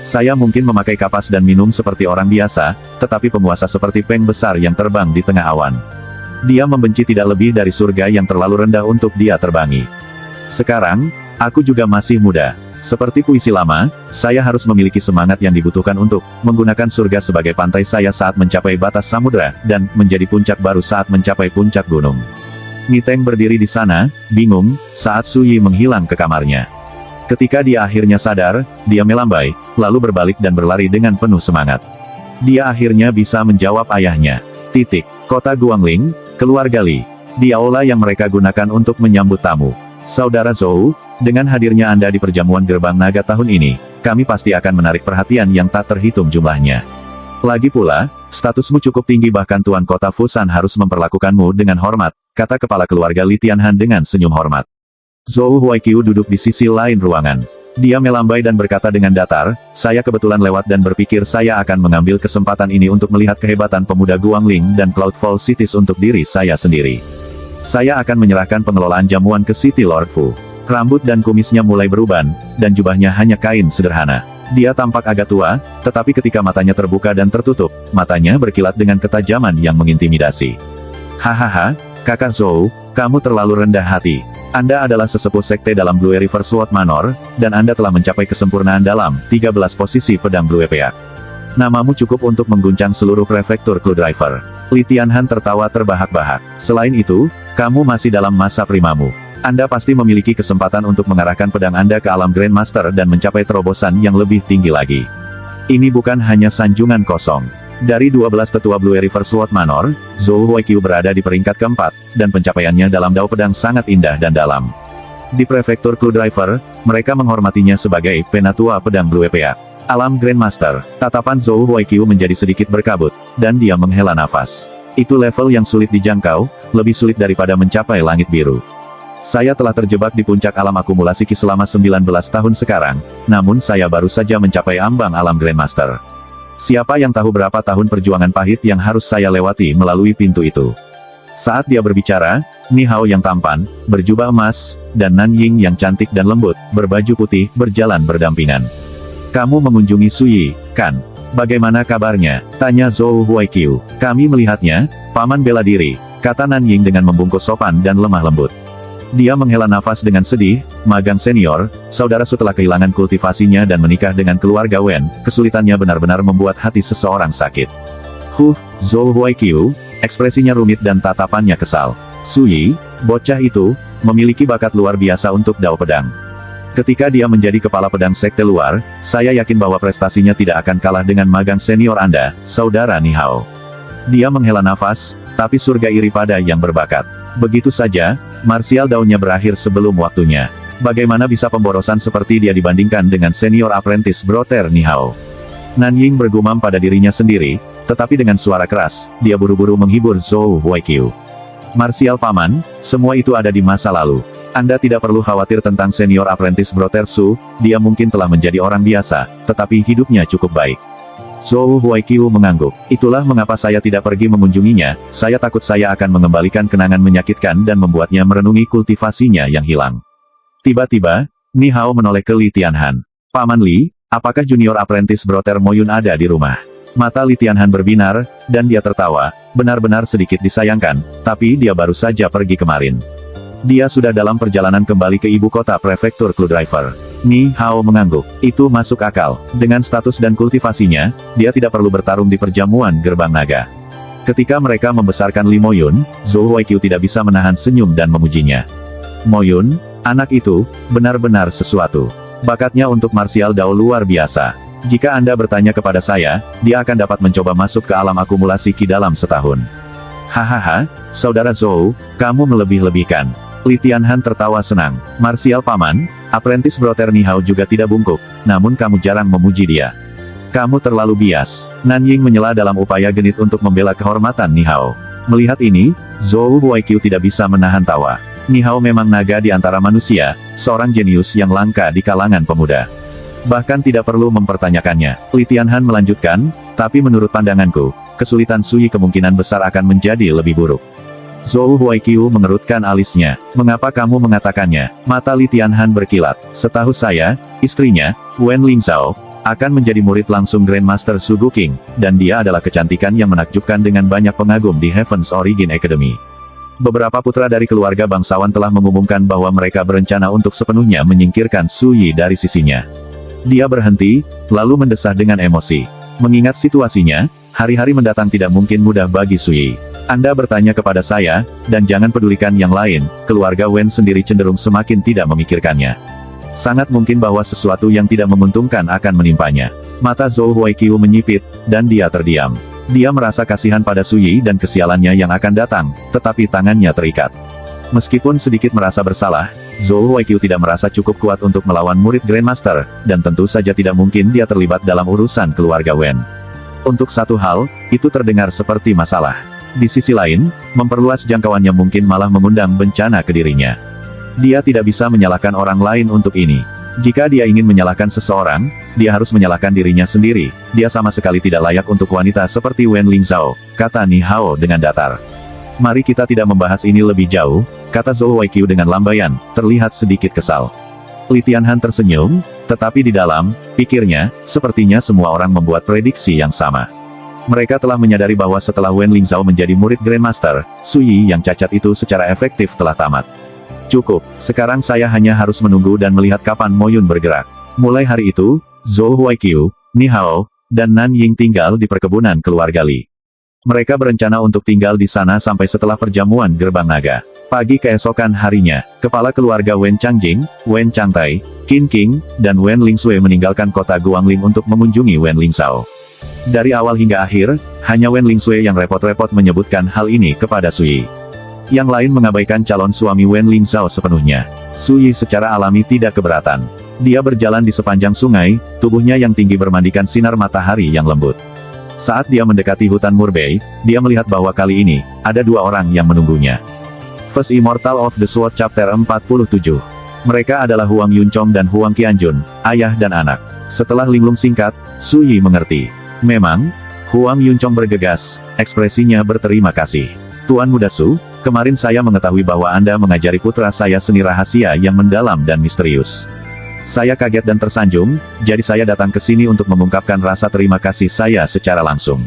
Saya mungkin memakai kapas dan minum seperti orang biasa, tetapi penguasa seperti Peng besar yang terbang di tengah awan. Dia membenci tidak lebih dari surga yang terlalu rendah untuk dia terbangi. Sekarang, aku juga masih muda. Seperti puisi lama, saya harus memiliki semangat yang dibutuhkan untuk menggunakan surga sebagai pantai saya saat mencapai batas samudera, dan menjadi puncak baru saat mencapai puncak gunung. Mi Teng berdiri di sana, bingung, saat Su Yi menghilang ke kamarnya. Ketika dia akhirnya sadar, dia melambai, lalu berbalik dan berlari dengan penuh semangat. Dia akhirnya bisa menjawab ayahnya. Kota Guangling, keluarga Li. Di aula yang mereka gunakan untuk menyambut tamu. Saudara Zhou, dengan hadirnya Anda di perjamuan gerbang naga tahun ini, kami pasti akan menarik perhatian yang tak terhitung jumlahnya. Lagi pula, statusmu cukup tinggi bahkan Tuan Kota Fusan harus memperlakukanmu dengan hormat, kata kepala keluarga Li Tianhan dengan senyum hormat. Zhou Huaiqiu duduk di sisi lain ruangan. Dia melambai dan berkata dengan datar, saya kebetulan lewat dan berpikir saya akan mengambil kesempatan ini untuk melihat kehebatan pemuda Guangling dan Cloudfall Cities untuk diri saya sendiri. Saya akan menyerahkan pengelolaan jamuan ke City Lord Fu. Rambut dan kumisnya mulai beruban, dan jubahnya hanya kain sederhana. Dia tampak agak tua, tetapi ketika matanya terbuka dan tertutup, matanya berkilat dengan ketajaman yang mengintimidasi. Hahaha, kakak Zhou, kamu terlalu rendah hati. Anda adalah sesepuh sekte dalam Blue River Sword Manor, dan Anda telah mencapai kesempurnaan dalam 13 posisi pedang Blue Peak. Namamu cukup untuk mengguncang seluruh prefektur Clue Driver. Li Tianhan tertawa terbahak-bahak. Selain itu, kamu masih dalam masa primamu. Anda pasti memiliki kesempatan untuk mengarahkan pedang Anda ke alam Grandmaster dan mencapai terobosan yang lebih tinggi lagi. Ini bukan hanya sanjungan kosong. Dari 12 tetua Blue River Sword Manor, Zhou Huaiqiu berada di peringkat keempat, dan pencapaiannya dalam dao pedang sangat indah dan dalam. Di prefektur Clue Driver, mereka menghormatinya sebagai penatua pedang Blue Peak. Alam Grandmaster, tatapan Zhou Huaiqiu menjadi sedikit berkabut, dan dia menghela nafas. Itu level yang sulit dijangkau, lebih sulit daripada mencapai langit biru. Saya telah terjebak di puncak alam akumulasi Ki selama 19 tahun sekarang, namun saya baru saja mencapai ambang alam Grandmaster. Siapa yang tahu berapa tahun perjuangan pahit yang harus saya lewati melalui pintu itu. Saat dia berbicara, Ni Hao yang tampan, berjubah emas, dan Nan Ying yang cantik dan lembut, berbaju putih, berjalan berdampingan. Kamu mengunjungi Su Yi, kan? Bagaimana kabarnya? Tanya Zhou Huaiqiu. Kami melihatnya, paman bela diri, kata Nan Ying dengan membungkuk sopan dan lemah lembut. Dia menghela nafas dengan sedih, magang senior, saudara setelah kehilangan kultivasinya dan menikah dengan keluarga Wen, kesulitannya benar-benar membuat hati seseorang sakit. Zhou Huaiqiu, ekspresinya rumit dan tatapannya kesal. Su Yi, bocah itu, memiliki bakat luar biasa untuk dao pedang. Ketika dia menjadi kepala pedang sekte luar, saya yakin bahwa prestasinya tidak akan kalah dengan magang senior Anda, saudara Ni Hao. Dia menghela nafas, tapi surga iri pada yang berbakat. Begitu saja, martial daunnya berakhir sebelum waktunya. Bagaimana bisa pemborosan seperti dia dibandingkan dengan senior apprentice Brother Ni Hao? Nan Ying bergumam pada dirinya sendiri, tetapi dengan suara keras, dia buru-buru menghibur Zhou Huaiqiu. Martial paman, semua itu ada di masa lalu. Anda tidak perlu khawatir tentang senior apprentice Brother Su, dia mungkin telah menjadi orang biasa, tetapi hidupnya cukup baik. Zhou Huaiqiu mengangguk. Itulah mengapa saya tidak pergi mengunjunginya, saya takut saya akan mengembalikan kenangan menyakitkan dan membuatnya merenungi kultivasinya yang hilang. Tiba-tiba, Ni Hao menoleh ke Li Tianhan. Paman Li, apakah junior apprentice Brother Mo Yun ada di rumah? Mata Li Tianhan berbinar, dan dia tertawa, benar-benar sedikit disayangkan, tapi dia baru saja pergi kemarin. Dia sudah dalam perjalanan kembali ke ibu kota prefektur Clue Driver. Ni Hao mengangguk. Itu masuk akal. Dengan status dan kultivasinya, dia tidak perlu bertarung di perjamuan gerbang naga. Ketika mereka membesarkan Li Mo Yun, Zhou Huaiqiu tidak bisa menahan senyum dan memujinya. Mo Yun, anak itu, benar-benar sesuatu. Bakatnya untuk martial dao luar biasa. Jika Anda bertanya kepada saya, dia akan dapat mencoba masuk ke alam akumulasi Ki dalam setahun. Hahaha, saudara Zhou, kamu melebih-lebihkan. Li Tianhan tertawa senang. Martial paman, apprentice Brother Ni Hao juga tidak bungkuk, namun kamu jarang memuji dia. Kamu terlalu bias. Nan Ying menyela dalam upaya genit untuk membela kehormatan Ni Hao. Melihat ini, Zhou Huaiqiu tidak bisa menahan tawa. Ni Hao memang naga di antara manusia, seorang jenius yang langka di kalangan pemuda. Bahkan tidak perlu mempertanyakannya. Li Tianhan melanjutkan, tapi menurut pandanganku, kesulitan Suyi kemungkinan besar akan menjadi lebih buruk. Zhou Huaiqiu mengerutkan alisnya. Mengapa kamu mengatakannya? Mata Li Tianhan berkilat. Setahu saya, istrinya, Wen Lingzhao, akan menjadi murid langsung Grandmaster Su Guqing, dan dia adalah kecantikan yang menakjubkan dengan banyak pengagum di Heaven's Origin Academy. Beberapa putra dari keluarga bangsawan telah mengumumkan bahwa mereka berencana untuk sepenuhnya menyingkirkan Su Yi dari sisinya. Dia berhenti, lalu mendesah dengan emosi. Mengingat situasinya, hari-hari mendatang tidak mungkin mudah bagi Su Yi. Anda bertanya kepada saya, dan jangan pedulikan yang lain, keluarga Wen sendiri cenderung semakin tidak memikirkannya. Sangat mungkin bahwa sesuatu yang tidak menguntungkan akan menimpanya. Mata Zhou Huaiqiu menyipit, dan dia terdiam. Dia merasa kasihan pada Su Yi dan kesialannya yang akan datang, tetapi tangannya terikat. Meskipun sedikit merasa bersalah, Zhou Huaiqiu tidak merasa cukup kuat untuk melawan murid Grandmaster, dan tentu saja tidak mungkin dia terlibat dalam urusan keluarga Wen. Untuk satu hal, itu terdengar seperti masalah. Di sisi lain, memperluas jangkauannya mungkin malah mengundang bencana ke dirinya. Dia tidak bisa menyalahkan orang lain untuk ini. Jika dia ingin menyalahkan seseorang, dia harus menyalahkan dirinya sendiri. Dia sama sekali tidak layak untuk wanita seperti Wen Lingzhao, kata Ni Hao dengan datar. Mari kita tidak membahas ini lebih jauh, kata Zhou Huaiqiu dengan lambaian, terlihat sedikit kesal. Li Tianhan tersenyum, tetapi di dalam pikirnya, sepertinya semua orang membuat prediksi yang sama. Mereka telah menyadari bahwa setelah Wen Lingzhao menjadi murid Grandmaster, Su Yi yang cacat itu secara efektif telah tamat. Cukup, sekarang saya hanya harus menunggu dan melihat kapan Mo Yun bergerak. Mulai hari itu, Zhou Huaiqiu, Ni Hao, dan Nan Ying tinggal di perkebunan keluarga Li. Mereka berencana untuk tinggal di sana sampai setelah perjamuan Gerbang Naga. Pagi keesokan harinya, kepala keluarga Wen Changjing, Wen Changtai, Qin King, dan Wen Lingsui meninggalkan kota Guangling untuk mengunjungi Wen Lingzhao. Dari awal hingga akhir, hanya Wen Lingsui yang repot-repot menyebutkan hal ini kepada Su Yi. Yang lain mengabaikan calon suami Wen Lingzhao sepenuhnya. Su Yi secara alami tidak keberatan. Dia berjalan di sepanjang sungai, tubuhnya yang tinggi bermandikan sinar matahari yang lembut. Saat dia mendekati hutan Murbei, dia melihat bahwa kali ini, ada dua orang yang menunggunya. First Immortal of the Sword Chapter 47. Mereka adalah Huang Yunchong dan Huang Qianjun, ayah dan anak. Setelah linglung singkat, Su Yi mengerti. Memang, Huang Yunchong bergegas, ekspresinya berterima kasih. Tuan Muda Su, kemarin saya mengetahui bahwa Anda mengajari putra saya seni rahasia yang mendalam dan misterius. Saya kaget dan tersanjung, jadi saya datang ke sini untuk mengungkapkan rasa terima kasih saya secara langsung.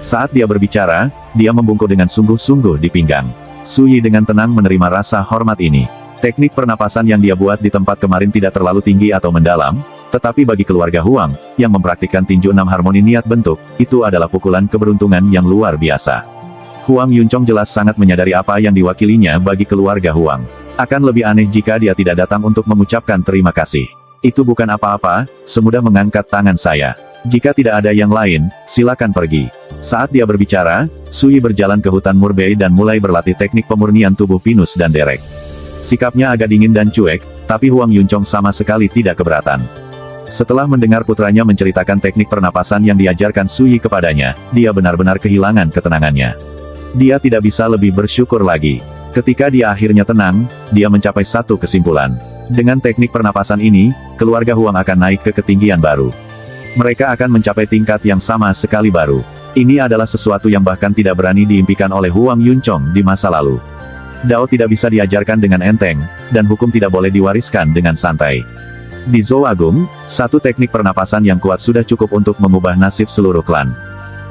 Saat dia berbicara, dia membungkuk dengan sungguh-sungguh di pinggang. Su Yi dengan tenang menerima rasa hormat ini. Teknik pernapasan yang dia buat di tempat kemarin tidak terlalu tinggi atau mendalam, tetapi bagi keluarga Huang, yang mempraktikkan tinju 6 harmoni niat bentuk, itu adalah pukulan keberuntungan yang luar biasa. Huang Yunchong jelas sangat menyadari apa yang diwakilinya bagi keluarga Huang. Akan lebih aneh jika dia tidak datang untuk mengucapkan terima kasih. Itu bukan apa-apa, semudah mengangkat tangan saya. Jika tidak ada yang lain, silakan pergi. Saat dia berbicara, Su Yi berjalan ke hutan Murbei dan mulai berlatih teknik pemurnian tubuh pinus dan derek. Sikapnya agak dingin dan cuek, tapi Huang Yunchong sama sekali tidak keberatan. Setelah mendengar putranya menceritakan teknik pernapasan yang diajarkan Su Yi kepadanya, dia benar-benar kehilangan ketenangannya. Dia tidak bisa lebih bersyukur lagi. Ketika dia akhirnya tenang, dia mencapai satu kesimpulan. Dengan teknik pernapasan ini, keluarga Huang akan naik ke ketinggian baru. Mereka akan mencapai tingkat yang sama sekali baru. Ini adalah sesuatu yang bahkan tidak berani diimpikan oleh Huang Yunchong di masa lalu. Dao tidak bisa diajarkan dengan enteng, dan hukum tidak boleh diwariskan dengan santai. Di Zhou Agung, satu teknik pernapasan yang kuat sudah cukup untuk mengubah nasib seluruh klan.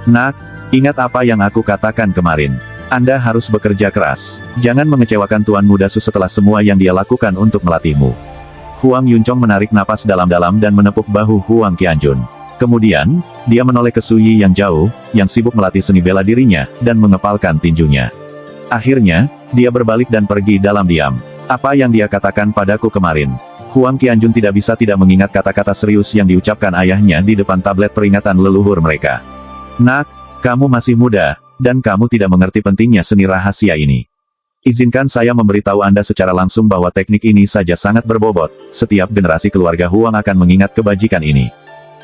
Nak, ingat apa yang aku katakan kemarin. Anda harus bekerja keras. Jangan mengecewakan Tuan Muda Su setelah semua yang dia lakukan untuk melatihmu. Huang Yunchong menarik napas dalam-dalam dan menepuk bahu Huang Qianjun. Kemudian, dia menoleh ke Su Yi yang jauh, yang sibuk melatih seni bela dirinya, dan mengepalkan tinjunya. Akhirnya, dia berbalik dan pergi dalam diam. Apa yang dia katakan padaku kemarin? Huang Qianjun tidak bisa tidak mengingat kata-kata serius yang diucapkan ayahnya di depan tablet peringatan leluhur mereka. Nak, kamu masih muda, dan kamu tidak mengerti pentingnya seni rahasia ini. Izinkan saya memberitahu Anda secara langsung bahwa teknik ini saja sangat berbobot, setiap generasi keluarga Huang akan mengingat kebajikan ini.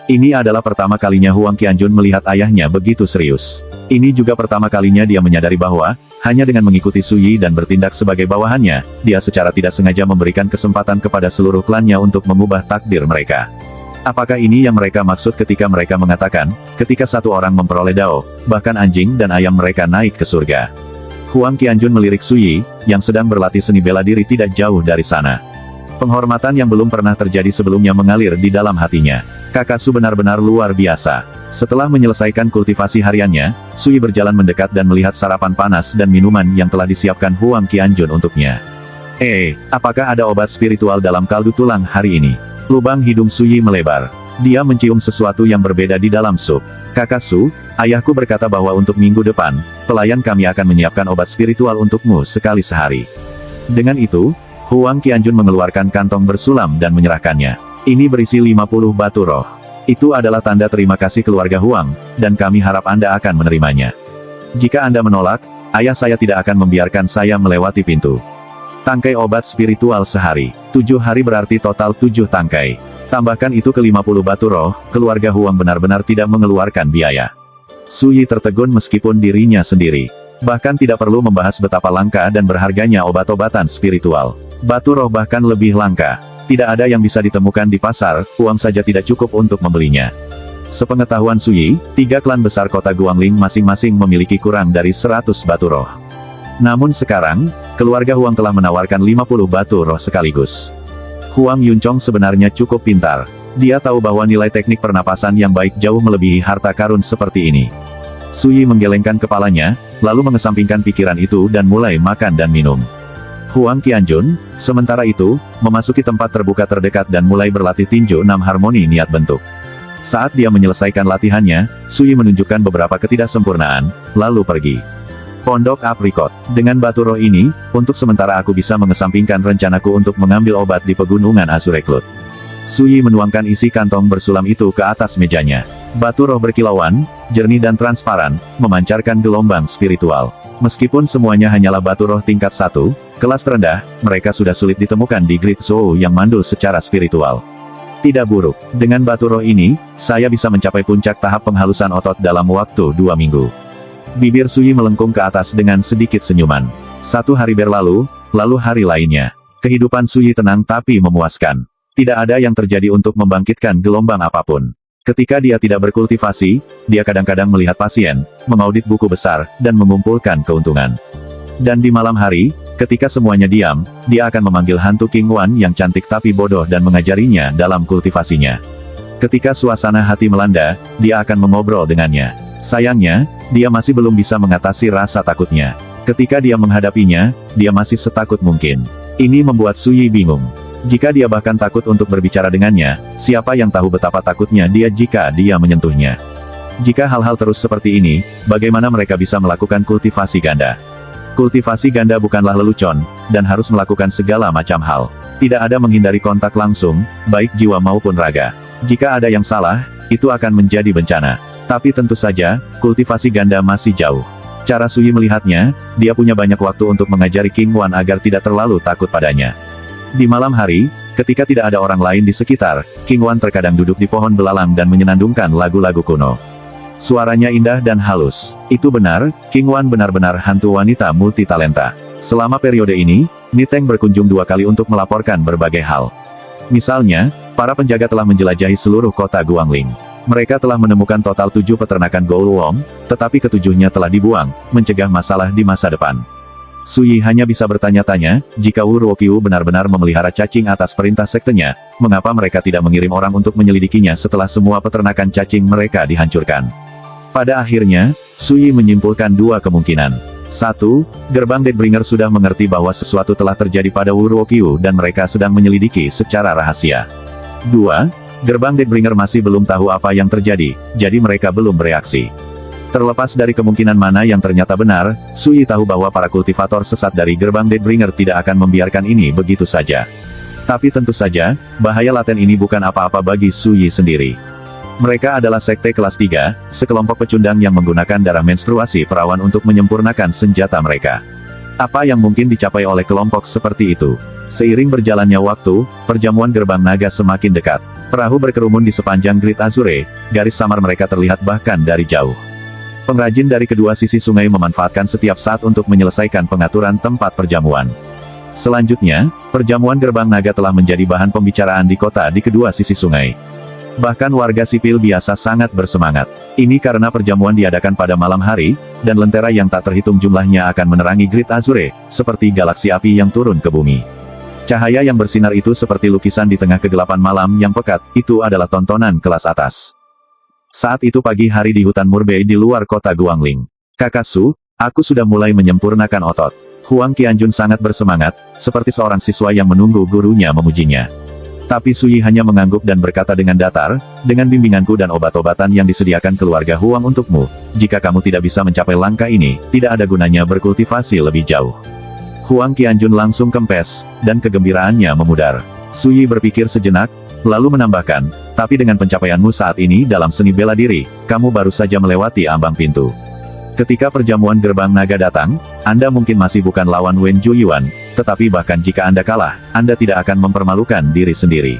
Ini adalah pertama kalinya Huang Qianjun melihat ayahnya begitu serius. Ini juga pertama kalinya dia menyadari bahwa, hanya dengan mengikuti Su Yi dan bertindak sebagai bawahannya, dia secara tidak sengaja memberikan kesempatan kepada seluruh klannya untuk mengubah takdir mereka. Apakah ini yang mereka maksud ketika mereka mengatakan, ketika satu orang memperoleh Dao, bahkan anjing dan ayam mereka naik ke surga? Huang Qianjun melirik Su Yi, yang sedang berlatih seni bela diri tidak jauh dari sana. Penghormatan yang belum pernah terjadi sebelumnya mengalir di dalam hatinya. Kakak Su benar-benar luar biasa. Setelah menyelesaikan kultivasi hariannya, Su Yi berjalan mendekat dan melihat sarapan panas dan minuman yang telah disiapkan Huang Qianjun untuknya. Apakah ada obat spiritual dalam kaldu tulang hari ini? Lubang hidung Su Yi melebar. Dia mencium sesuatu yang berbeda di dalam sup. Kakak Su, ayahku berkata bahwa untuk minggu depan, pelayan kami akan menyiapkan obat spiritual untukmu sekali sehari. Dengan itu, Huang Qianjun mengeluarkan kantong bersulam dan menyerahkannya. Ini berisi 50 batu roh. Itu adalah tanda terima kasih keluarga Huang, dan kami harap Anda akan menerimanya. Jika Anda menolak, ayah saya tidak akan membiarkan saya melewati pintu. Tangkai obat spiritual sehari. 7 hari berarti total 7 tangkai. Tambahkan itu ke 50 batu roh, keluarga Huang benar-benar tidak mengeluarkan biaya. Su Yi tertegun meskipun dirinya sendiri. Bahkan tidak perlu membahas betapa langka dan berharganya obat-obatan spiritual. Batu roh bahkan lebih langka. Tidak ada yang bisa ditemukan di pasar, uang saja tidak cukup untuk membelinya. Sepengetahuan Su Yi, 3 klan besar kota Guangling masing-masing memiliki kurang dari 100 batu roh. Namun sekarang, keluarga Huang telah menawarkan 50 batu roh sekaligus. Huang Yuncong sebenarnya cukup pintar. Dia tahu bahwa nilai teknik pernapasan yang baik jauh melebihi harta karun seperti ini. Su Yi menggelengkan kepalanya, lalu mengesampingkan pikiran itu dan mulai makan dan minum. Huang Qianjun, sementara itu, memasuki tempat terbuka terdekat dan mulai berlatih tinju 6 harmoni niat bentuk. Saat dia menyelesaikan latihannya, Su Yi menunjukkan beberapa ketidaksempurnaan, lalu pergi. Pondok Aprikot. Dengan batu roh ini, untuk sementara aku bisa mengesampingkan rencanaku untuk mengambil obat di pegunungan Azureklut. Su Yi menuangkan isi kantong bersulam itu ke atas mejanya. Batu roh berkilauan, jernih dan transparan, memancarkan gelombang spiritual. Meskipun semuanya hanyalah batu roh tingkat 1, kelas terendah, mereka sudah sulit ditemukan di Great Zhou yang mandul secara spiritual. Tidak buruk. Dengan batu roh ini, saya bisa mencapai puncak tahap penghalusan otot dalam waktu 2 minggu. Bibir Su Yi melengkung ke atas dengan sedikit senyuman. 1 hari berlalu, lalu hari lainnya. Kehidupan Su Yi tenang tapi memuaskan. Tidak ada yang terjadi untuk membangkitkan gelombang apapun. Ketika dia tidak berkultivasi, dia kadang-kadang melihat pasien, mengaudit buku besar, dan mengumpulkan keuntungan. Dan di malam hari, ketika semuanya diam, dia akan memanggil hantu King Wan yang cantik tapi bodoh dan mengajarinya dalam kultivasinya. Ketika suasana hati melanda, dia akan mengobrol dengannya. Sayangnya, dia masih belum bisa mengatasi rasa takutnya. Ketika dia menghadapinya, dia masih setakut mungkin. Ini membuat Su Yi bingung. Jika dia bahkan takut untuk berbicara dengannya, siapa yang tahu betapa takutnya dia jika dia menyentuhnya. Jika hal-hal terus seperti ini, bagaimana mereka bisa melakukan kultivasi ganda? Kultivasi ganda bukanlah lelucon, dan harus melakukan segala macam hal. Tidak ada menghindari kontak langsung, baik jiwa maupun raga. Jika ada yang salah, itu akan menjadi bencana. Tapi tentu saja, kultivasi ganda masih jauh. Cara Su Yi melihatnya, dia punya banyak waktu untuk mengajari King Wan agar tidak terlalu takut padanya. Di malam hari, ketika tidak ada orang lain di sekitar, King Wan terkadang duduk di pohon belalang dan menyenandungkan lagu-lagu kuno. Suaranya indah dan halus. Itu benar, King Wan benar-benar hantu wanita multitalenta. Selama periode ini, Niteng berkunjung 2 kali untuk melaporkan berbagai hal. Misalnya, para penjaga telah menjelajahi seluruh kota Guangling. Mereka telah menemukan total 7 peternakan Goulwong, tetapi ketujuhnya telah dibuang, mencegah masalah di masa depan. Su Yi hanya bisa bertanya-tanya, jika Wu Ruoqiu benar-benar memelihara cacing atas perintah sektenya, mengapa mereka tidak mengirim orang untuk menyelidikinya setelah semua peternakan cacing mereka dihancurkan. Pada akhirnya, Su Yi menyimpulkan 2 kemungkinan. 1. Gerbang Deathbringer sudah mengerti bahwa sesuatu telah terjadi pada Wu Ruoqiu dan mereka sedang menyelidiki secara rahasia. 2. Gerbang Deathbringer masih belum tahu apa yang terjadi, jadi mereka belum bereaksi. Terlepas dari kemungkinan mana yang ternyata benar, Su Yi tahu bahwa para kultivator sesat dari Gerbang Deathbringer tidak akan membiarkan ini begitu saja. Tapi tentu saja, bahaya laten ini bukan apa-apa bagi Su Yi sendiri. Mereka adalah sekte kelas 3, sekelompok pecundang yang menggunakan darah menstruasi perawan untuk menyempurnakan senjata mereka. Apa yang mungkin dicapai oleh kelompok seperti itu? Seiring berjalannya waktu, perjamuan gerbang naga semakin dekat. Perahu berkerumun di sepanjang Great Azure, garis samar mereka terlihat bahkan dari jauh. Pengrajin dari kedua sisi sungai memanfaatkan setiap saat untuk menyelesaikan pengaturan tempat perjamuan. Selanjutnya, perjamuan gerbang naga telah menjadi bahan pembicaraan di kota di kedua sisi sungai. Bahkan warga sipil biasa sangat bersemangat. Ini karena perjamuan diadakan pada malam hari, dan lentera yang tak terhitung jumlahnya akan menerangi Great Azure, seperti galaksi api yang turun ke bumi. Cahaya yang bersinar itu seperti lukisan di tengah kegelapan malam yang pekat, itu adalah tontonan kelas atas. Saat itu pagi hari di hutan Murbei di luar kota Guangling. Kakak Su, aku sudah mulai menyempurnakan otot. Huang Qianjun sangat bersemangat, seperti seorang siswa yang menunggu gurunya memujinya. Tapi Suyi hanya mengangguk dan berkata dengan datar, dengan bimbinganku dan obat-obatan yang disediakan keluarga Huang untukmu, jika kamu tidak bisa mencapai langkah ini, tidak ada gunanya berkultivasi lebih jauh. Huang Qianjun langsung kempes, dan kegembiraannya memudar. Suyi berpikir sejenak, lalu menambahkan, tapi dengan pencapaianmu saat ini dalam seni bela diri, kamu baru saja melewati ambang pintu. Ketika perjamuan gerbang naga datang, Anda mungkin masih bukan lawan Wen Zhuoyuan, tetapi bahkan jika Anda kalah, Anda tidak akan mempermalukan diri sendiri.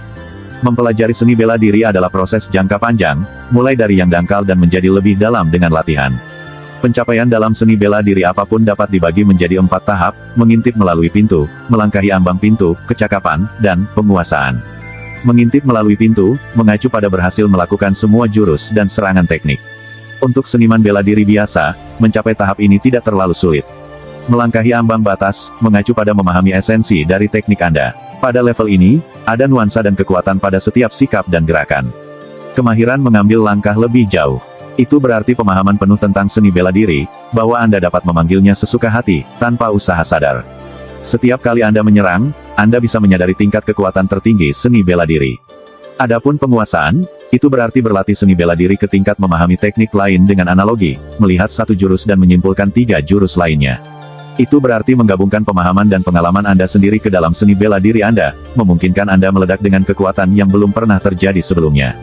Mempelajari seni bela diri adalah proses jangka panjang, mulai dari yang dangkal dan menjadi lebih dalam dengan latihan. Pencapaian dalam seni bela diri apapun dapat dibagi menjadi 4 tahap, mengintip melalui pintu, melangkahi ambang pintu, kecakapan, dan penguasaan. Mengintip melalui pintu, mengacu pada berhasil melakukan semua jurus dan serangan teknik. Untuk seniman bela diri biasa, mencapai tahap ini tidak terlalu sulit. Melangkahi ambang batas, mengacu pada memahami esensi dari teknik Anda. Pada level ini, ada nuansa dan kekuatan pada setiap sikap dan gerakan. Kemahiran mengambil langkah lebih jauh. Itu berarti pemahaman penuh tentang seni bela diri, bahwa Anda dapat memanggilnya sesuka hati, tanpa usaha sadar. Setiap kali Anda menyerang, Anda bisa menyadari tingkat kekuatan tertinggi seni bela diri. Adapun penguasaan, itu berarti berlatih seni bela diri ke tingkat memahami teknik lain dengan analogi, melihat satu jurus dan menyimpulkan 3 jurus lainnya. Itu berarti menggabungkan pemahaman dan pengalaman Anda sendiri ke dalam seni bela diri Anda, memungkinkan Anda meledak dengan kekuatan yang belum pernah terjadi sebelumnya.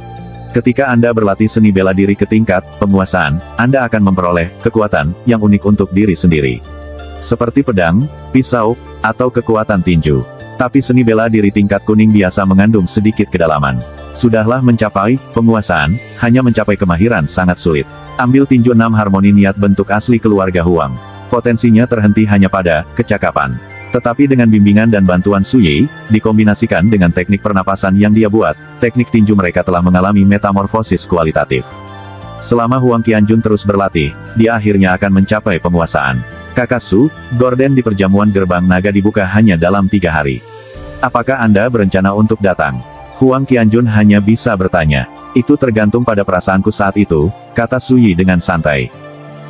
Ketika Anda berlatih seni bela diri ke tingkat penguasaan, Anda akan memperoleh kekuatan yang unik untuk diri sendiri. Seperti pedang, pisau, atau kekuatan tinju. Tapi seni bela diri tingkat kuning biasa mengandung sedikit kedalaman. Sudahlah mencapai penguasaan, hanya mencapai kemahiran sangat sulit. Ambil tinju 6 harmoni niat bentuk asli keluarga Huang. Potensinya terhenti hanya pada kecakapan. Tetapi dengan bimbingan dan bantuan Suyi, dikombinasikan dengan teknik pernapasan yang dia buat, teknik tinju mereka telah mengalami metamorfosis kualitatif. Selama Huang Qianjun terus berlatih, dia akhirnya akan mencapai penguasaan. Kakak Su, gorden di perjamuan gerbang naga dibuka hanya dalam 3 hari. Apakah Anda berencana untuk datang? Huang Qianjun hanya bisa bertanya. Itu tergantung pada perasaanku saat itu, kata Suyi dengan santai.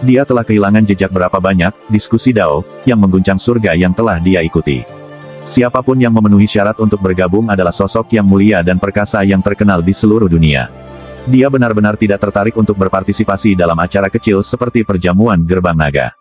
Dia telah kehilangan jejak berapa banyak diskusi Dao yang mengguncang surga yang telah dia ikuti. Siapapun yang memenuhi syarat untuk bergabung adalah sosok yang mulia dan perkasa yang terkenal di seluruh dunia. Dia benar-benar tidak tertarik untuk berpartisipasi dalam acara kecil seperti perjamuan gerbang naga.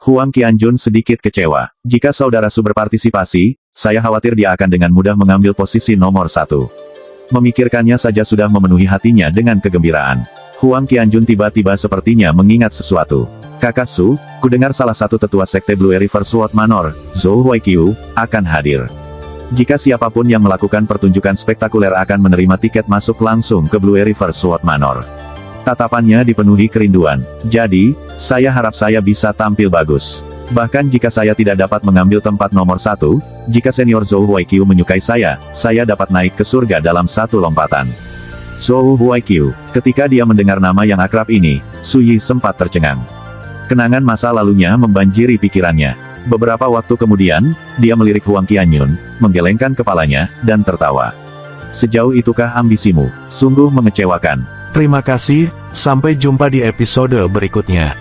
Huang Qianjun sedikit kecewa. Jika saudara Su berpartisipasi, saya khawatir dia akan dengan mudah mengambil posisi nomor 1. Memikirkannya saja sudah memenuhi hatinya dengan kegembiraan. Huang Qianjun tiba-tiba sepertinya mengingat sesuatu. Kakak Su, kudengar salah satu tetua sekte Blue River Sword Manor, Zhou Huaiqiu, akan hadir. Jika siapapun yang melakukan pertunjukan spektakuler akan menerima tiket masuk langsung ke Blue River Sword Manor. Tatapannya dipenuhi kerinduan. Jadi, saya harap saya bisa tampil bagus. Bahkan jika saya tidak dapat mengambil tempat nomor 1, jika senior Zhou Huaiqiu menyukai saya dapat naik ke surga dalam 1 lompatan. Zhou Huaiqiu, ketika dia mendengar nama yang akrab ini, Suyi sempat tercengang. Kenangan masa lalunya membanjiri pikirannya. Beberapa waktu kemudian, dia melirik Huang Qianjun, menggelengkan kepalanya, dan tertawa. Sejauh itukah ambisimu? Sungguh mengecewakan. Terima kasih, sampai jumpa di episode berikutnya.